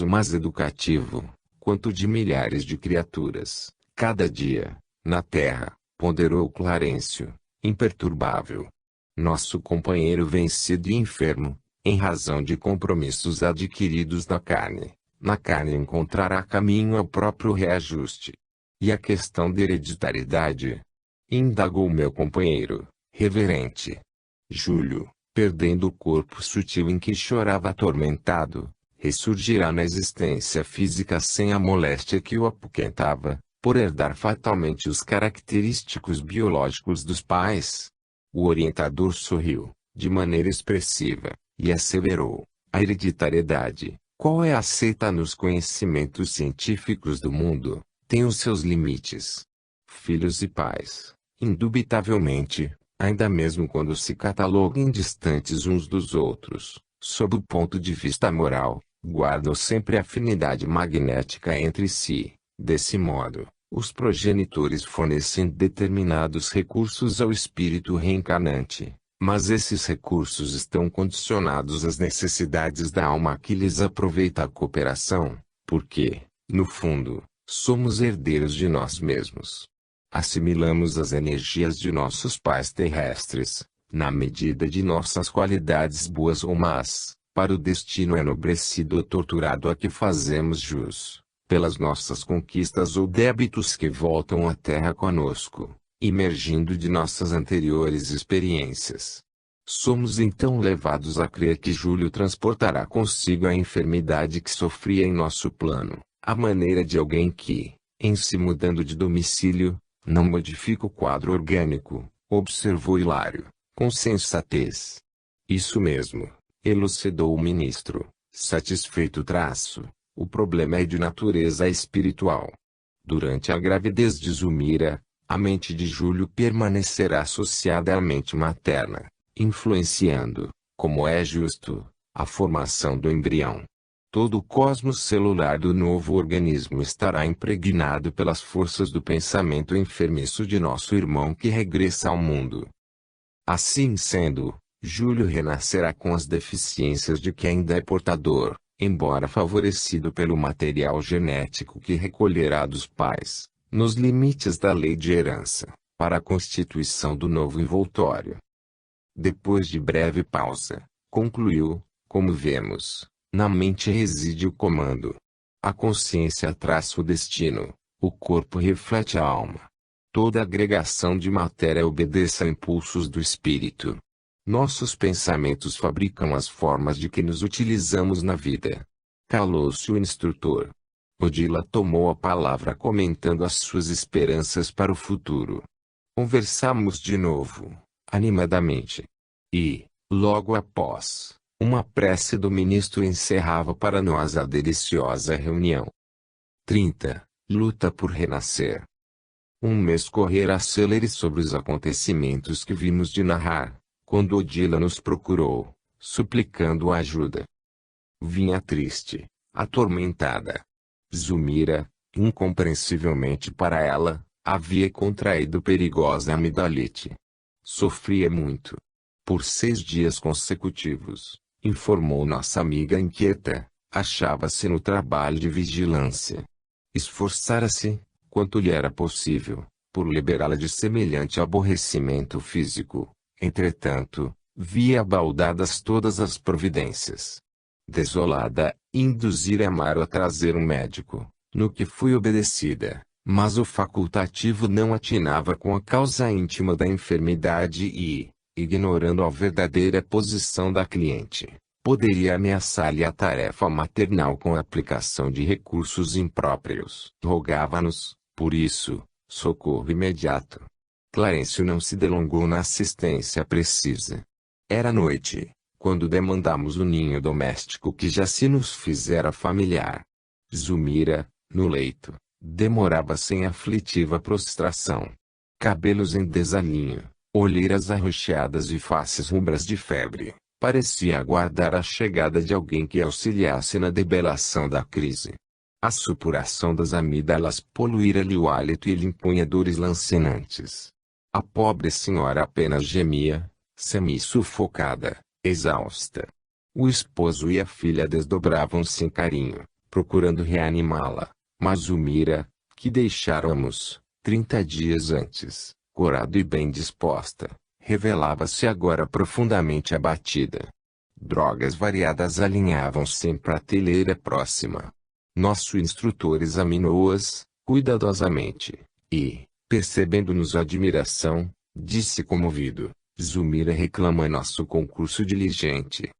mas educativo, quanto de milhares de criaturas, cada dia, na Terra, ponderou Clarencio, imperturbável. Nosso companheiro vencido e enfermo, em razão de compromissos adquiridos na carne encontrará caminho ao próprio reajuste. E a questão da hereditariedade? Indagou meu companheiro, reverente. Júlio, perdendo o corpo sutil em que chorava atormentado, ressurgirá na existência física sem a moléstia que o apoquentava, por herdar fatalmente os característicos biológicos dos pais. O orientador sorriu, de maneira expressiva, e asseverou: a hereditariedade, qual é aceita nos conhecimentos científicos do mundo, tem os seus limites. Filhos e pais, indubitavelmente, ainda mesmo quando se cataloguem distantes uns dos outros, sob o ponto de vista moral, guardam sempre afinidade magnética entre si. Desse modo, os progenitores fornecem determinados recursos ao espírito reencarnante, mas esses recursos estão condicionados às necessidades da alma que lhes aproveita a cooperação, porque, no fundo, somos herdeiros de nós mesmos. Assimilamos as energias de nossos pais terrestres, na medida de nossas qualidades boas ou más, para o destino enobrecido ou torturado a que fazemos jus, pelas nossas conquistas ou débitos que voltam à terra conosco, emergindo de nossas anteriores experiências. Somos então levados a crer que Júlio transportará consigo a enfermidade que sofria em nosso plano, à maneira de alguém que, em se mudando de domicílio, não modifica o quadro orgânico, observou Hilário, com sensatez. Isso mesmo, elucidou o ministro, satisfeito Traço. O problema é de natureza espiritual. Durante a gravidez de Zulmira, a mente de Júlio permanecerá associada à mente materna, influenciando, como é justo, a formação do embrião. Todo o cosmos celular do novo organismo estará impregnado pelas forças do pensamento enfermiço de nosso irmão que regressa ao mundo. Assim sendo, Júlio renascerá com as deficiências de que ainda é portador, embora favorecido pelo material genético que recolherá dos pais, nos limites da lei de herança, para a constituição do novo envoltório. Depois de breve pausa, concluiu: como vemos, na mente reside o comando. A consciência traça o destino, o corpo reflete a alma. Toda agregação de matéria obedece a impulsos do espírito. Nossos pensamentos fabricam as formas de que nos utilizamos na vida. Calou-se o instrutor. Odila tomou a palavra comentando as suas esperanças para o futuro. Conversamos de novo, animadamente. E, logo após, uma prece do ministro encerrava para nós a deliciosa reunião. 30. Luta por renascer. Um mês correra célere sobre os acontecimentos que vimos de narrar, quando Odila nos procurou, suplicando ajuda. Vinha triste, atormentada. Zulmira, incompreensivelmente para ela, havia contraído perigosa amidalite. Sofria muito. Por 6 dias consecutivos, informou nossa amiga inquieta, achava-se no trabalho de vigilância. Esforçara-se, quanto lhe era possível, por liberá-la de semelhante aborrecimento físico. Entretanto, via abaldadas todas as providências. Desolada, induzira Amaro a trazer um médico, no que fui obedecida, mas o facultativo não atinava com a causa íntima da enfermidade e, ignorando a verdadeira posição da cliente, poderia ameaçar-lhe a tarefa maternal com a aplicação de recursos impróprios. Rogava-nos, por isso, socorro imediato. Clarencio não se delongou na assistência precisa. Era noite, quando demandamos o ninho doméstico que já se nos fizera familiar. Zulmira, no leito, demorava-se em aflitiva prostração. Cabelos em desalinho, olheiras arroxeadas e faces rubras de febre, parecia aguardar a chegada de alguém que auxiliasse na debelação da crise. A supuração das amígdalas poluíra-lhe o hálito e lhe impunha dores lancinantes. A pobre senhora apenas gemia, semi-sufocada, exausta. O esposo e a filha desdobravam-se em carinho, procurando reanimá-la, mas Zulmira, que deixáramos, 30 dias antes, corada e bem disposta, revelava-se agora profundamente abatida. Drogas variadas alinhavam-se em prateleira próxima. Nosso instrutor examinou-as, cuidadosamente, e, percebendo-nos admiração, disse comovido: Zulmira reclama nosso concurso diligente.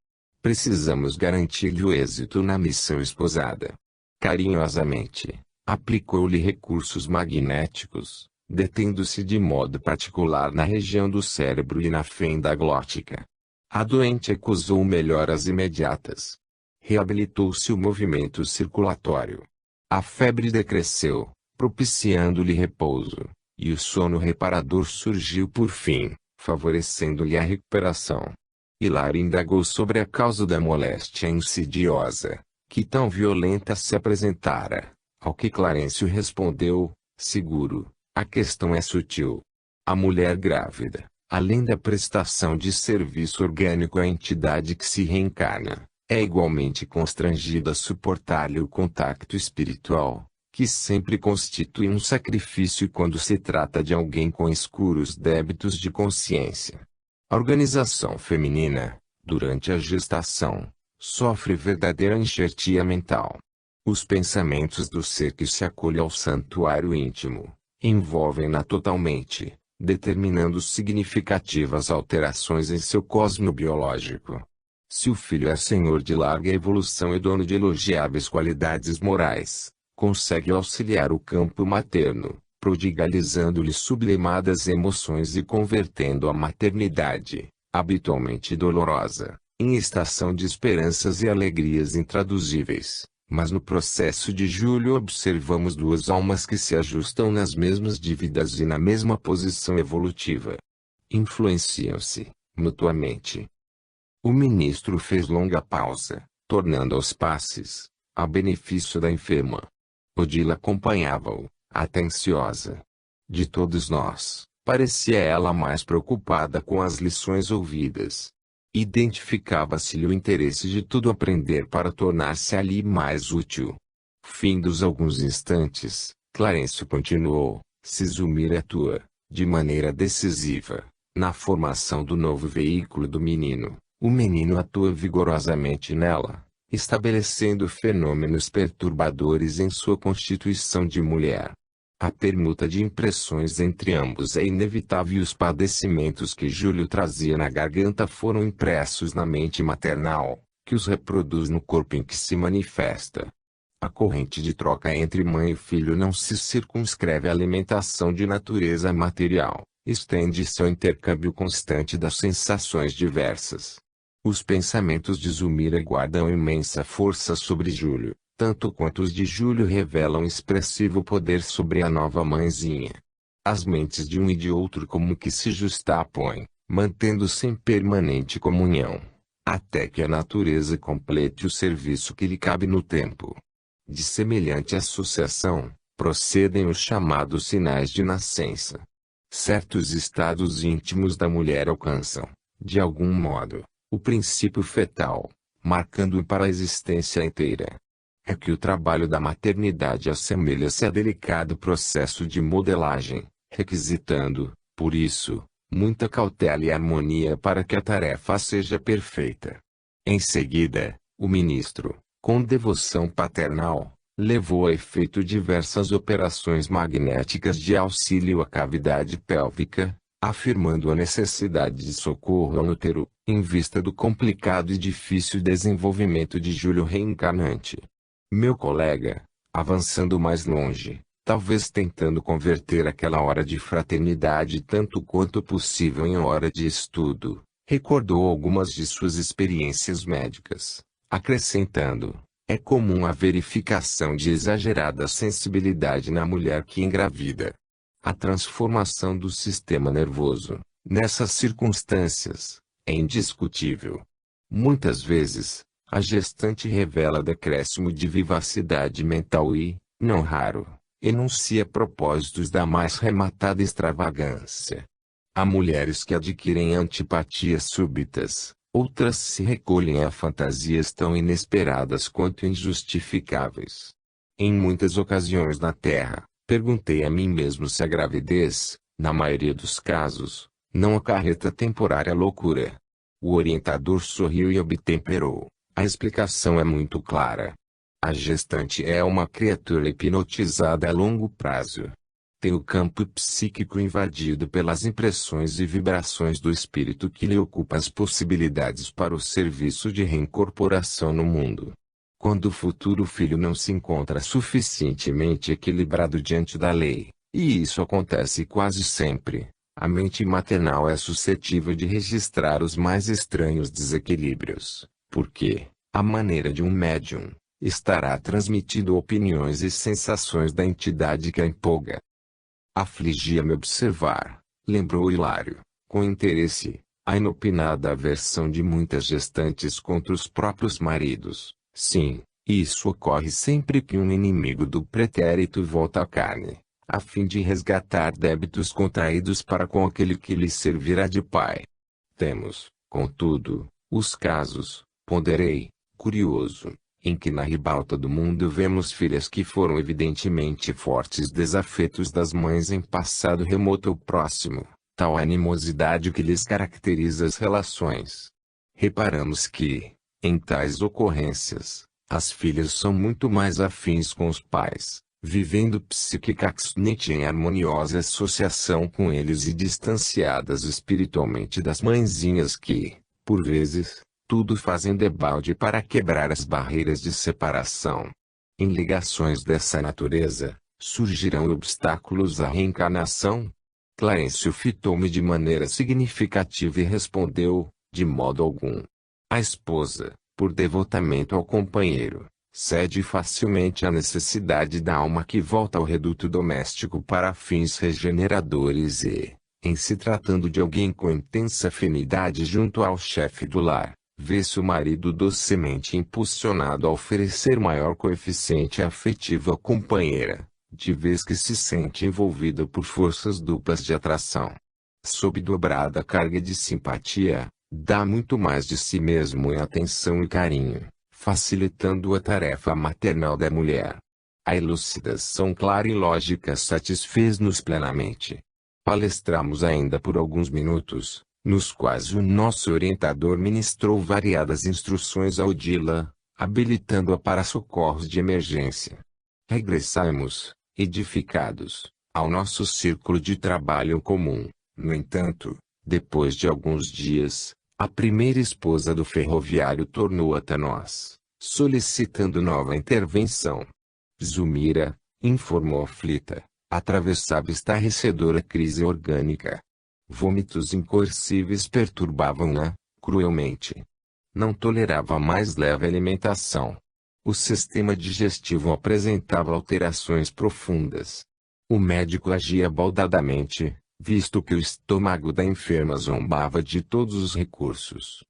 Precisamos garantir-lhe o êxito na missão esposada. Carinhosamente, aplicou-lhe recursos magnéticos, detendo-se de modo particular na região do cérebro e na fenda glótica. A doente acusou melhoras imediatas. Reabilitou-se o movimento circulatório. A febre decresceu, propiciando-lhe repouso, e o sono reparador surgiu por fim, favorecendo-lhe a recuperação. Hilário indagou sobre a causa da moléstia insidiosa, que tão violenta se apresentara, ao que Clarencio respondeu, seguro, a questão é sutil. A mulher grávida, além da prestação de serviço orgânico à entidade que se reencarna, é igualmente constrangida a suportar-lhe o contacto espiritual, que sempre constitui um sacrifício quando se trata de alguém com escuros débitos de consciência. A organização feminina, durante a gestação, sofre verdadeira enxertia mental. Os pensamentos do ser que se acolhe ao santuário íntimo, envolvem-na totalmente, determinando significativas alterações em seu cosmo biológico. Se o filho é senhor de larga evolução e dono de elogiáveis qualidades morais, consegue auxiliar o campo materno, prodigalizando-lhe sublimadas emoções e convertendo a maternidade, habitualmente dolorosa, em estação de esperanças e alegrias intraduzíveis. Mas no processo de Júlio observamos duas almas que se ajustam nas mesmas dívidas e na mesma posição evolutiva. Influenciam-se, mutuamente. O ministro fez longa pausa, tornando aos passes, a benefício da enferma. Odila acompanhava-o, atenciosa. De todos nós, parecia ela mais preocupada com as lições ouvidas. Identificava-se-lhe o interesse de tudo aprender para tornar-se ali mais útil. Findos alguns instantes, Clarencio continuou: se Zulmira atua, de maneira decisiva, na formação do novo veículo do menino, o menino atua vigorosamente nela, estabelecendo fenômenos perturbadores em sua constituição de mulher. A permuta de impressões entre ambos é inevitável e os padecimentos que Júlio trazia na garganta foram impressos na mente maternal, que os reproduz no corpo em que se manifesta. A corrente de troca entre mãe e filho não se circunscreve à alimentação de natureza material, estende-se ao intercâmbio constante das sensações diversas. Os pensamentos de Zulmira guardam imensa força sobre Júlio, tanto quanto os de Júlio revelam expressivo poder sobre a nova mãezinha. As mentes de um e de outro como que se justapõem, mantendo-se em permanente comunhão, até que a natureza complete o serviço que lhe cabe no tempo. De semelhante associação, procedem os chamados sinais de nascença. Certos estados íntimos da mulher alcançam, de algum modo, o princípio fetal, marcando-o para a existência inteira. é que o trabalho da maternidade assemelha-se a delicado processo de modelagem, requisitando, por isso, muita cautela e harmonia para que a tarefa seja perfeita. Em seguida, o ministro, com devoção paternal, levou a efeito diversas operações magnéticas de auxílio à cavidade pélvica, afirmando a necessidade de socorro ao útero, em vista do complicado e difícil desenvolvimento de Júlio reencarnante. Meu colega, avançando mais longe, talvez tentando converter aquela hora de fraternidade tanto quanto possível em hora de estudo, recordou algumas de suas experiências médicas, acrescentando: é comum a verificação de exagerada sensibilidade na mulher que engravida. A transformação do sistema nervoso, nessas circunstâncias, é indiscutível. Muitas vezes, a gestante revela decréscimo de vivacidade mental e, não raro, enuncia propósitos da mais rematada extravagância. Há mulheres que adquirem antipatias súbitas, outras se recolhem a fantasias tão inesperadas quanto injustificáveis. Em muitas ocasiões na Terra, perguntei a mim mesmo se a gravidez, na maioria dos casos, não acarreta temporária loucura. O orientador sorriu e obtemperou: a explicação é muito clara. A gestante é uma criatura hipnotizada a longo prazo. Tem o campo psíquico invadido pelas impressões e vibrações do espírito que lhe ocupa as possibilidades para o serviço de reincorporação no mundo. Quando o futuro filho não se encontra suficientemente equilibrado diante da lei, e isso acontece quase sempre, a mente maternal é suscetível de registrar os mais estranhos desequilíbrios, porque, à maneira de um médium, estará transmitindo opiniões e sensações da entidade que a empolga. Afligia-me observar, lembrou Hilário, com interesse, a inopinada aversão de muitas gestantes contra os próprios maridos. Sim, isso ocorre sempre que um inimigo do pretérito volta à carne, a fim de resgatar débitos contraídos para com aquele que lhe servirá de pai. Temos, contudo, os casos, ponderei, curioso, em que na ribalta do mundo vemos filhas que foram evidentemente fortes desafetos das mães em passado remoto ou próximo, tal animosidade que lhes caracteriza as relações. Reparamos que, em tais ocorrências, as filhas são muito mais afins com os pais, vivendo psiquicamente em harmoniosa associação com eles e distanciadas espiritualmente das mãezinhas que, por vezes, tudo fazem debalde para quebrar as barreiras de separação. Em ligações dessa natureza, surgirão obstáculos à reencarnação? Clarencio fitou-me de maneira significativa e respondeu: de modo algum. A esposa, por devotamento ao companheiro, cede facilmente à necessidade da alma que volta ao reduto doméstico para fins regeneradores e, em se tratando de alguém com intensa afinidade junto ao chefe do lar, vê-se o marido docemente impulsionado a oferecer maior coeficiente afetivo à companheira, de vez que se sente envolvida por forças duplas de atração. Sob dobrada carga de simpatia, dá muito mais de si mesmo em atenção e carinho, facilitando a tarefa maternal da mulher. A elucidação clara e lógica satisfez-nos plenamente. Palestramos ainda por alguns minutos, nos quais o nosso orientador ministrou variadas instruções a Odila, habilitando-a para socorros de emergência. Regressamos, edificados, ao nosso círculo de trabalho comum. No entanto, depois de alguns dias, a primeira esposa do ferroviário tornou até nós, solicitando nova intervenção. Zulmira, informou aflita, atravessava estarrecedora crise orgânica. Vômitos incoercíveis perturbavam-na, cruelmente. Não tolerava a mais leve alimentação. O sistema digestivo apresentava alterações profundas. O médico agia baldadamente, visto que o estômago da enferma zombava de todos os recursos.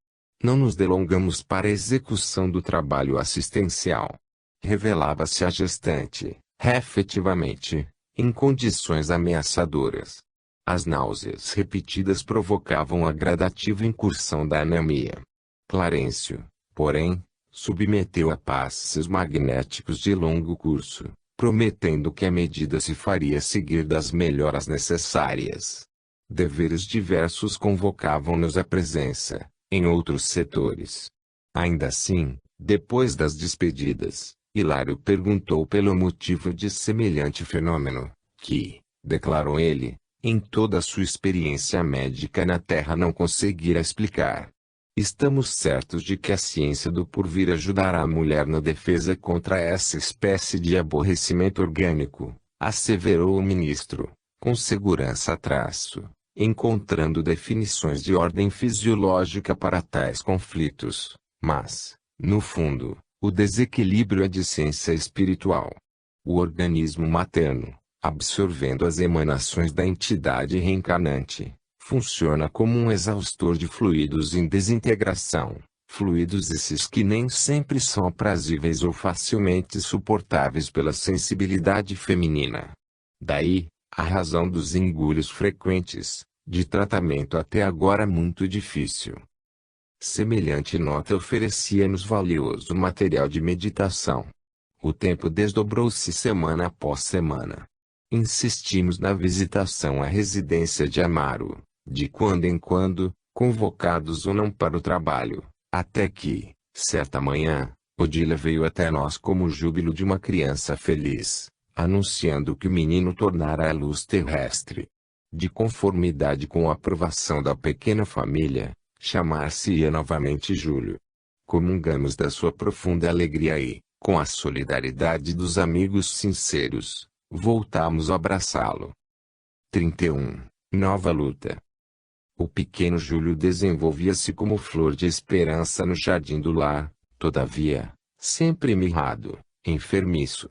Não nos delongamos para a execução do trabalho assistencial. Revelava-se a gestante, efetivamente, em condições ameaçadoras. As náuseas repetidas provocavam a gradativa incursão da anemia. Clarencio, porém, submeteu a passes magnéticos de longo curso, prometendo que a medida se faria seguir das melhoras necessárias. Deveres diversos convocavam-nos à presença, em outros setores. Ainda assim, depois das despedidas, Hilário perguntou pelo motivo de semelhante fenômeno, que, declarou ele, em toda a sua experiência médica na Terra não conseguira explicar. Estamos certos de que a ciência do porvir ajudará a mulher na defesa contra essa espécie de aborrecimento orgânico, asseverou o ministro, com segurança encontrando definições de ordem fisiológica para tais conflitos, mas, no fundo, o desequilíbrio é de ciência espiritual. O organismo materno, absorvendo as emanações da entidade reencarnante, funciona como um exaustor de fluidos em desintegração, fluidos esses que nem sempre são aprazíveis ou facilmente suportáveis pela sensibilidade feminina. Daí, a razão dos engulhos frequentes, de tratamento até agora muito difícil. Semelhante nota oferecia-nos valioso material de meditação. O tempo desdobrou-se semana após semana. Insistimos na visitação à residência de Amaro, de quando em quando, convocados ou não para o trabalho, até que, certa manhã, Odília veio até nós como o júbilo de uma criança feliz, anunciando que o menino tornara a luz terrestre. De conformidade com a aprovação da pequena família, chamar-se-ia novamente Júlio. Comungamos da sua profunda alegria e, com a solidariedade dos amigos sinceros, voltamos a abraçá-lo. 31. Nova luta. O pequeno Júlio desenvolvia-se como flor de esperança no jardim do lar, todavia, sempre mirrado, enfermiço.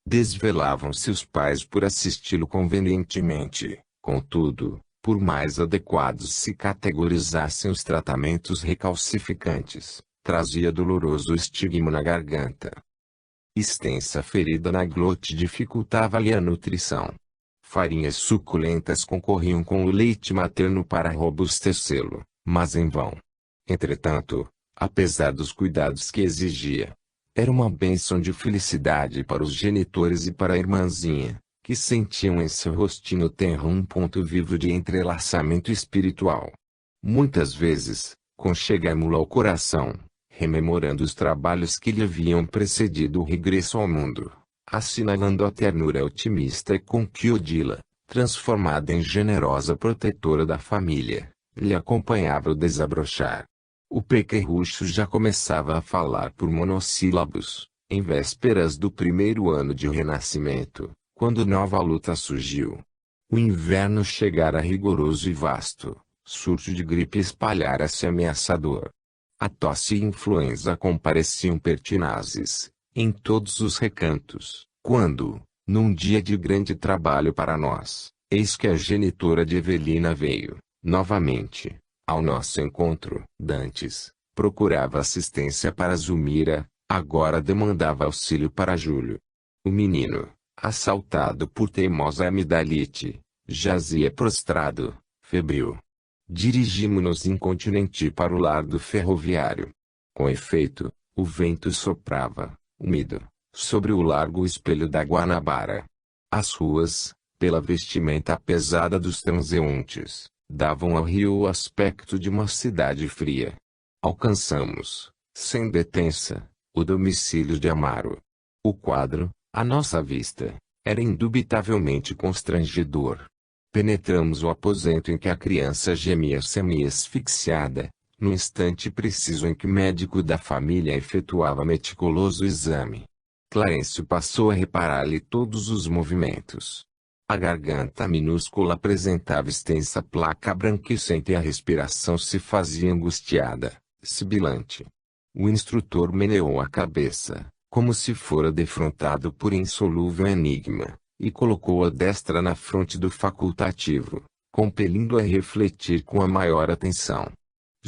Desvelavam-se os pais por assisti-lo convenientemente, contudo, por mais adequados se categorizassem os tratamentos recalcificantes, trazia doloroso estigma na garganta. Extensa ferida na glote dificultava-lhe a nutrição. Farinhas suculentas concorriam com o leite materno para robustecê-lo, mas em vão. Entretanto, apesar dos cuidados que exigia, era uma bênção de felicidade para os genitores e para a irmãzinha, que sentiam em seu rostinho tenro um ponto vivo de entrelaçamento espiritual. Muitas vezes, conchegamo-lo ao coração, rememorando os trabalhos que lhe haviam precedido o regresso ao mundo, assinalando a ternura otimista com que Odila, transformada em generosa protetora da família, lhe acompanhava o desabrochar. O pequerrucho já começava a falar por monossílabos, em vésperas do primeiro ano de renascimento, quando nova luta surgiu. O inverno chegara rigoroso e vasto, surto de gripe espalhara-se ameaçador. A tosse e influenza compareciam pertinazes, em todos os recantos, quando, num dia de grande trabalho para nós, eis que a genitora de Evelina veio, novamente, ao nosso encontro. Dantes, procurava assistência para Zulmira, agora demandava auxílio para Júlio. O menino, assaltado por teimosa amidalite, jazia prostrado, febril. Dirigimo-nos incontinenti para o lar do ferroviário. Com efeito, o vento soprava, úmido, sobre o largo espelho da Guanabara. As ruas, pela vestimenta pesada dos transeuntes, davam ao rio o aspecto de uma cidade fria. Alcançamos, sem detença, o domicílio de Amaro. O quadro, à nossa vista, era indubitavelmente constrangedor. Penetramos o aposento em que a criança gemia semi-asfixiada, no instante preciso em que o médico da família efetuava meticuloso exame. Clarencio passou a reparar-lhe todos os movimentos. A garganta minúscula apresentava extensa placa branquicenta e a respiração se fazia angustiada, sibilante. O instrutor meneou a cabeça, como se fora defrontado por insolúvel enigma, e colocou a destra na fronte do facultativo, compelindo-o a refletir com a maior atenção.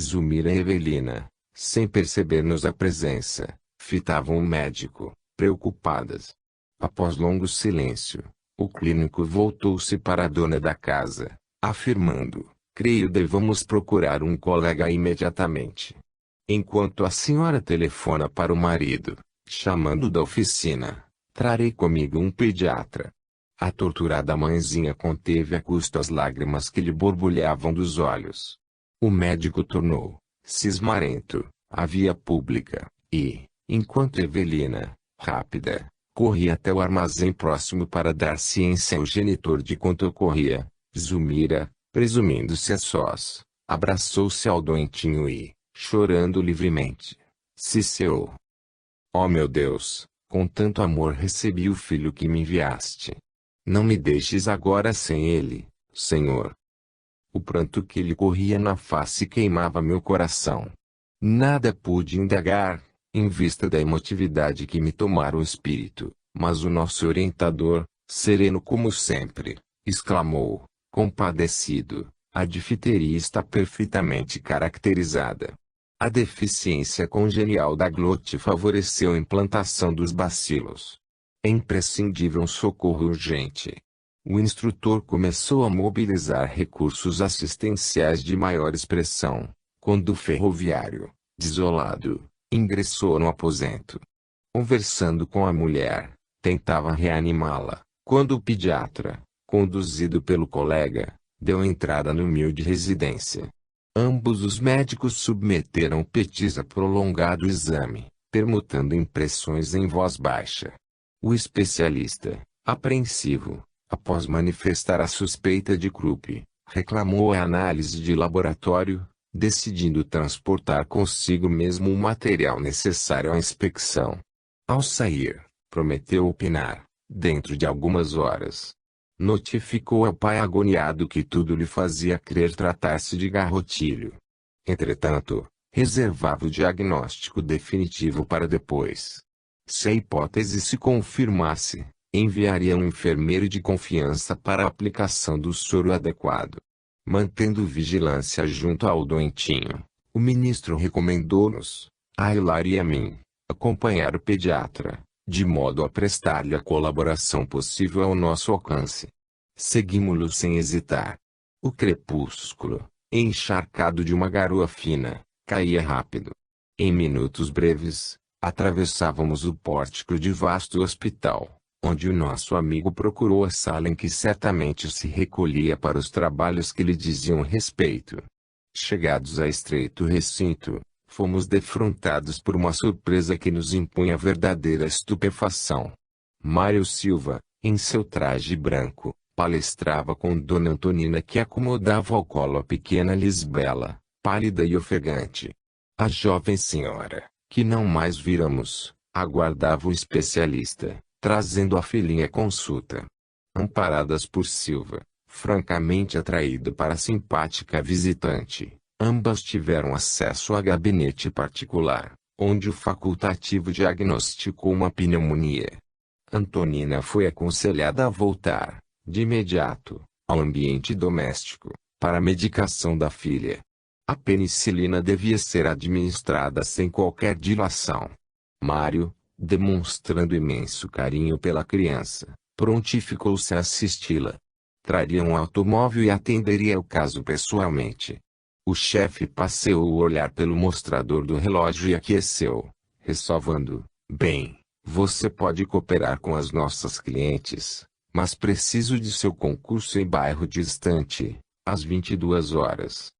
Zulmira e Evelina, sem perceber-nos a presença, fitavam o médico, preocupadas. Após longo silêncio, o clínico voltou-se para a dona da casa, afirmando: "Creio devamos procurar um colega imediatamente." Enquanto a senhora telefona para o marido, chamando da oficina, trarei comigo um pediatra. A torturada mãezinha conteve a custo as lágrimas que lhe borbulhavam dos olhos. O médico tornou, cismarento, a via pública, e, enquanto Evelina, rápida, corria até o armazém próximo para dar ciência ao genitor de quanto ocorria, Zulmira, presumindo-se a sós, abraçou-se ao doentinho e, chorando livremente, cesseou. Ó meu Deus, com tanto amor recebi o filho que me enviaste. Não me deixes agora sem ele, Senhor. O pranto que lhe corria na face queimava meu coração. Nada pude indagar, em vista da emotividade que me tomara o espírito, mas o nosso orientador, sereno como sempre, exclamou, compadecido, a difteria está perfeitamente caracterizada. A deficiência congenial da glote favoreceu a implantação dos bacilos. É imprescindível um socorro urgente. O instrutor começou a mobilizar recursos assistenciais de maior expressão, quando o ferroviário, desolado, ingressou no aposento. Conversando com a mulher, tentava reanimá-la, quando o pediatra, conduzido pelo colega, deu entrada na humilde residência. Ambos os médicos submeteram o Petis a prolongado exame, permutando impressões em voz baixa. O especialista, apreensivo, após manifestar a suspeita de Krupp, reclamou a análise de laboratório, decidindo transportar consigo mesmo o material necessário à inspeção. Ao sair, prometeu opinar, dentro de algumas horas. Notificou ao pai agoniado que tudo lhe fazia crer tratar-se de garrotilho. Entretanto, reservava o diagnóstico definitivo para depois. Se a hipótese se confirmasse, enviaria um enfermeiro de confiança para a aplicação do soro adequado. Mantendo vigilância junto ao doentinho, o ministro recomendou-nos, a Hilária e a mim, acompanhar o pediatra, de modo a prestar-lhe a colaboração possível ao nosso alcance. Seguimos-lo sem hesitar. O crepúsculo, encharcado de uma garoa fina, caía rápido. Em minutos breves, atravessávamos o pórtico de vasto hospital, onde o nosso amigo procurou a sala em que certamente se recolhia para os trabalhos que lhe diziam respeito. Chegados a estreito recinto, fomos defrontados por uma surpresa que nos impunha verdadeira estupefação. Mário Silva, em seu traje branco, palestrava com Dona Antonina que acomodava ao colo a pequena Lisbela, pálida e ofegante. A jovem senhora, que não mais viramos, aguardava o especialista, trazendo a filhinha à consulta. Amparadas por Silva, francamente atraído para a simpática visitante, ambas tiveram acesso a gabinete particular, onde o facultativo diagnosticou uma pneumonia. Antonina foi aconselhada a voltar, de imediato, ao ambiente doméstico, para a medicação da filha. A penicilina devia ser administrada sem qualquer dilação. Mário, demonstrando imenso carinho pela criança, prontificou-se a assisti-la. Traria um automóvel e atenderia o caso pessoalmente. O chefe passeou o olhar pelo mostrador do relógio e aqueceu, ressalvando: bem, você pode cooperar com as nossas clientes, mas preciso de seu concurso em bairro distante, às 22 horas.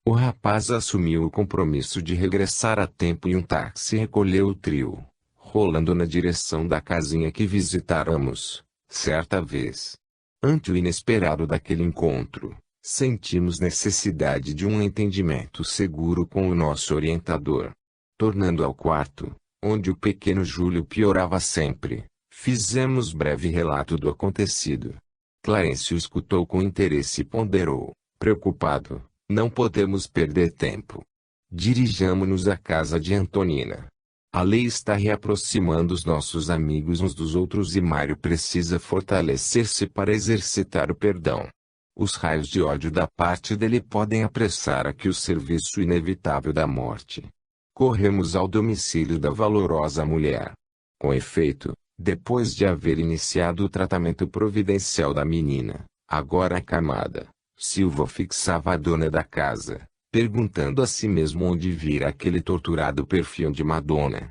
O rapaz assumiu o compromisso de regressar a tempo e um táxi recolheu o trio, rolando na direção da casinha que visitáramos, certa vez. Ante o inesperado daquele encontro, sentimos necessidade de um entendimento seguro com o nosso orientador. Tornando ao quarto, onde o pequeno Júlio piorava sempre, fizemos breve relato do acontecido. Clarencio escutou com interesse e ponderou, preocupado: não podemos perder tempo. Dirijamo-nos à casa de Antonina. A lei está reaproximando os nossos amigos uns dos outros e Mário precisa fortalecer-se para exercitar o perdão. Os raios de ódio da parte dele podem apressar aqui o serviço inevitável da morte. Corremos ao domicílio da valorosa mulher. Com efeito, depois de haver iniciado o tratamento providencial da menina, agora acamada, Silva fixava a dona da casa, perguntando a si mesmo onde vira aquele torturado perfil de Madonna.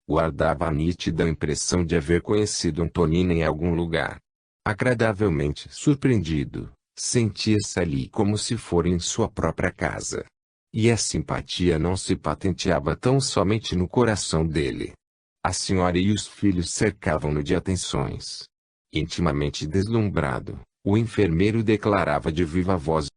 Guardava a nítida impressão de haver conhecido Antonina em algum lugar. Agradavelmente surpreendido, sentia-se ali como se fora em sua própria casa. E a simpatia não se patenteava tão somente no coração dele. A senhora e os filhos cercavam-no de atenções. Intimamente deslumbrado, o enfermeiro declarava de viva voz: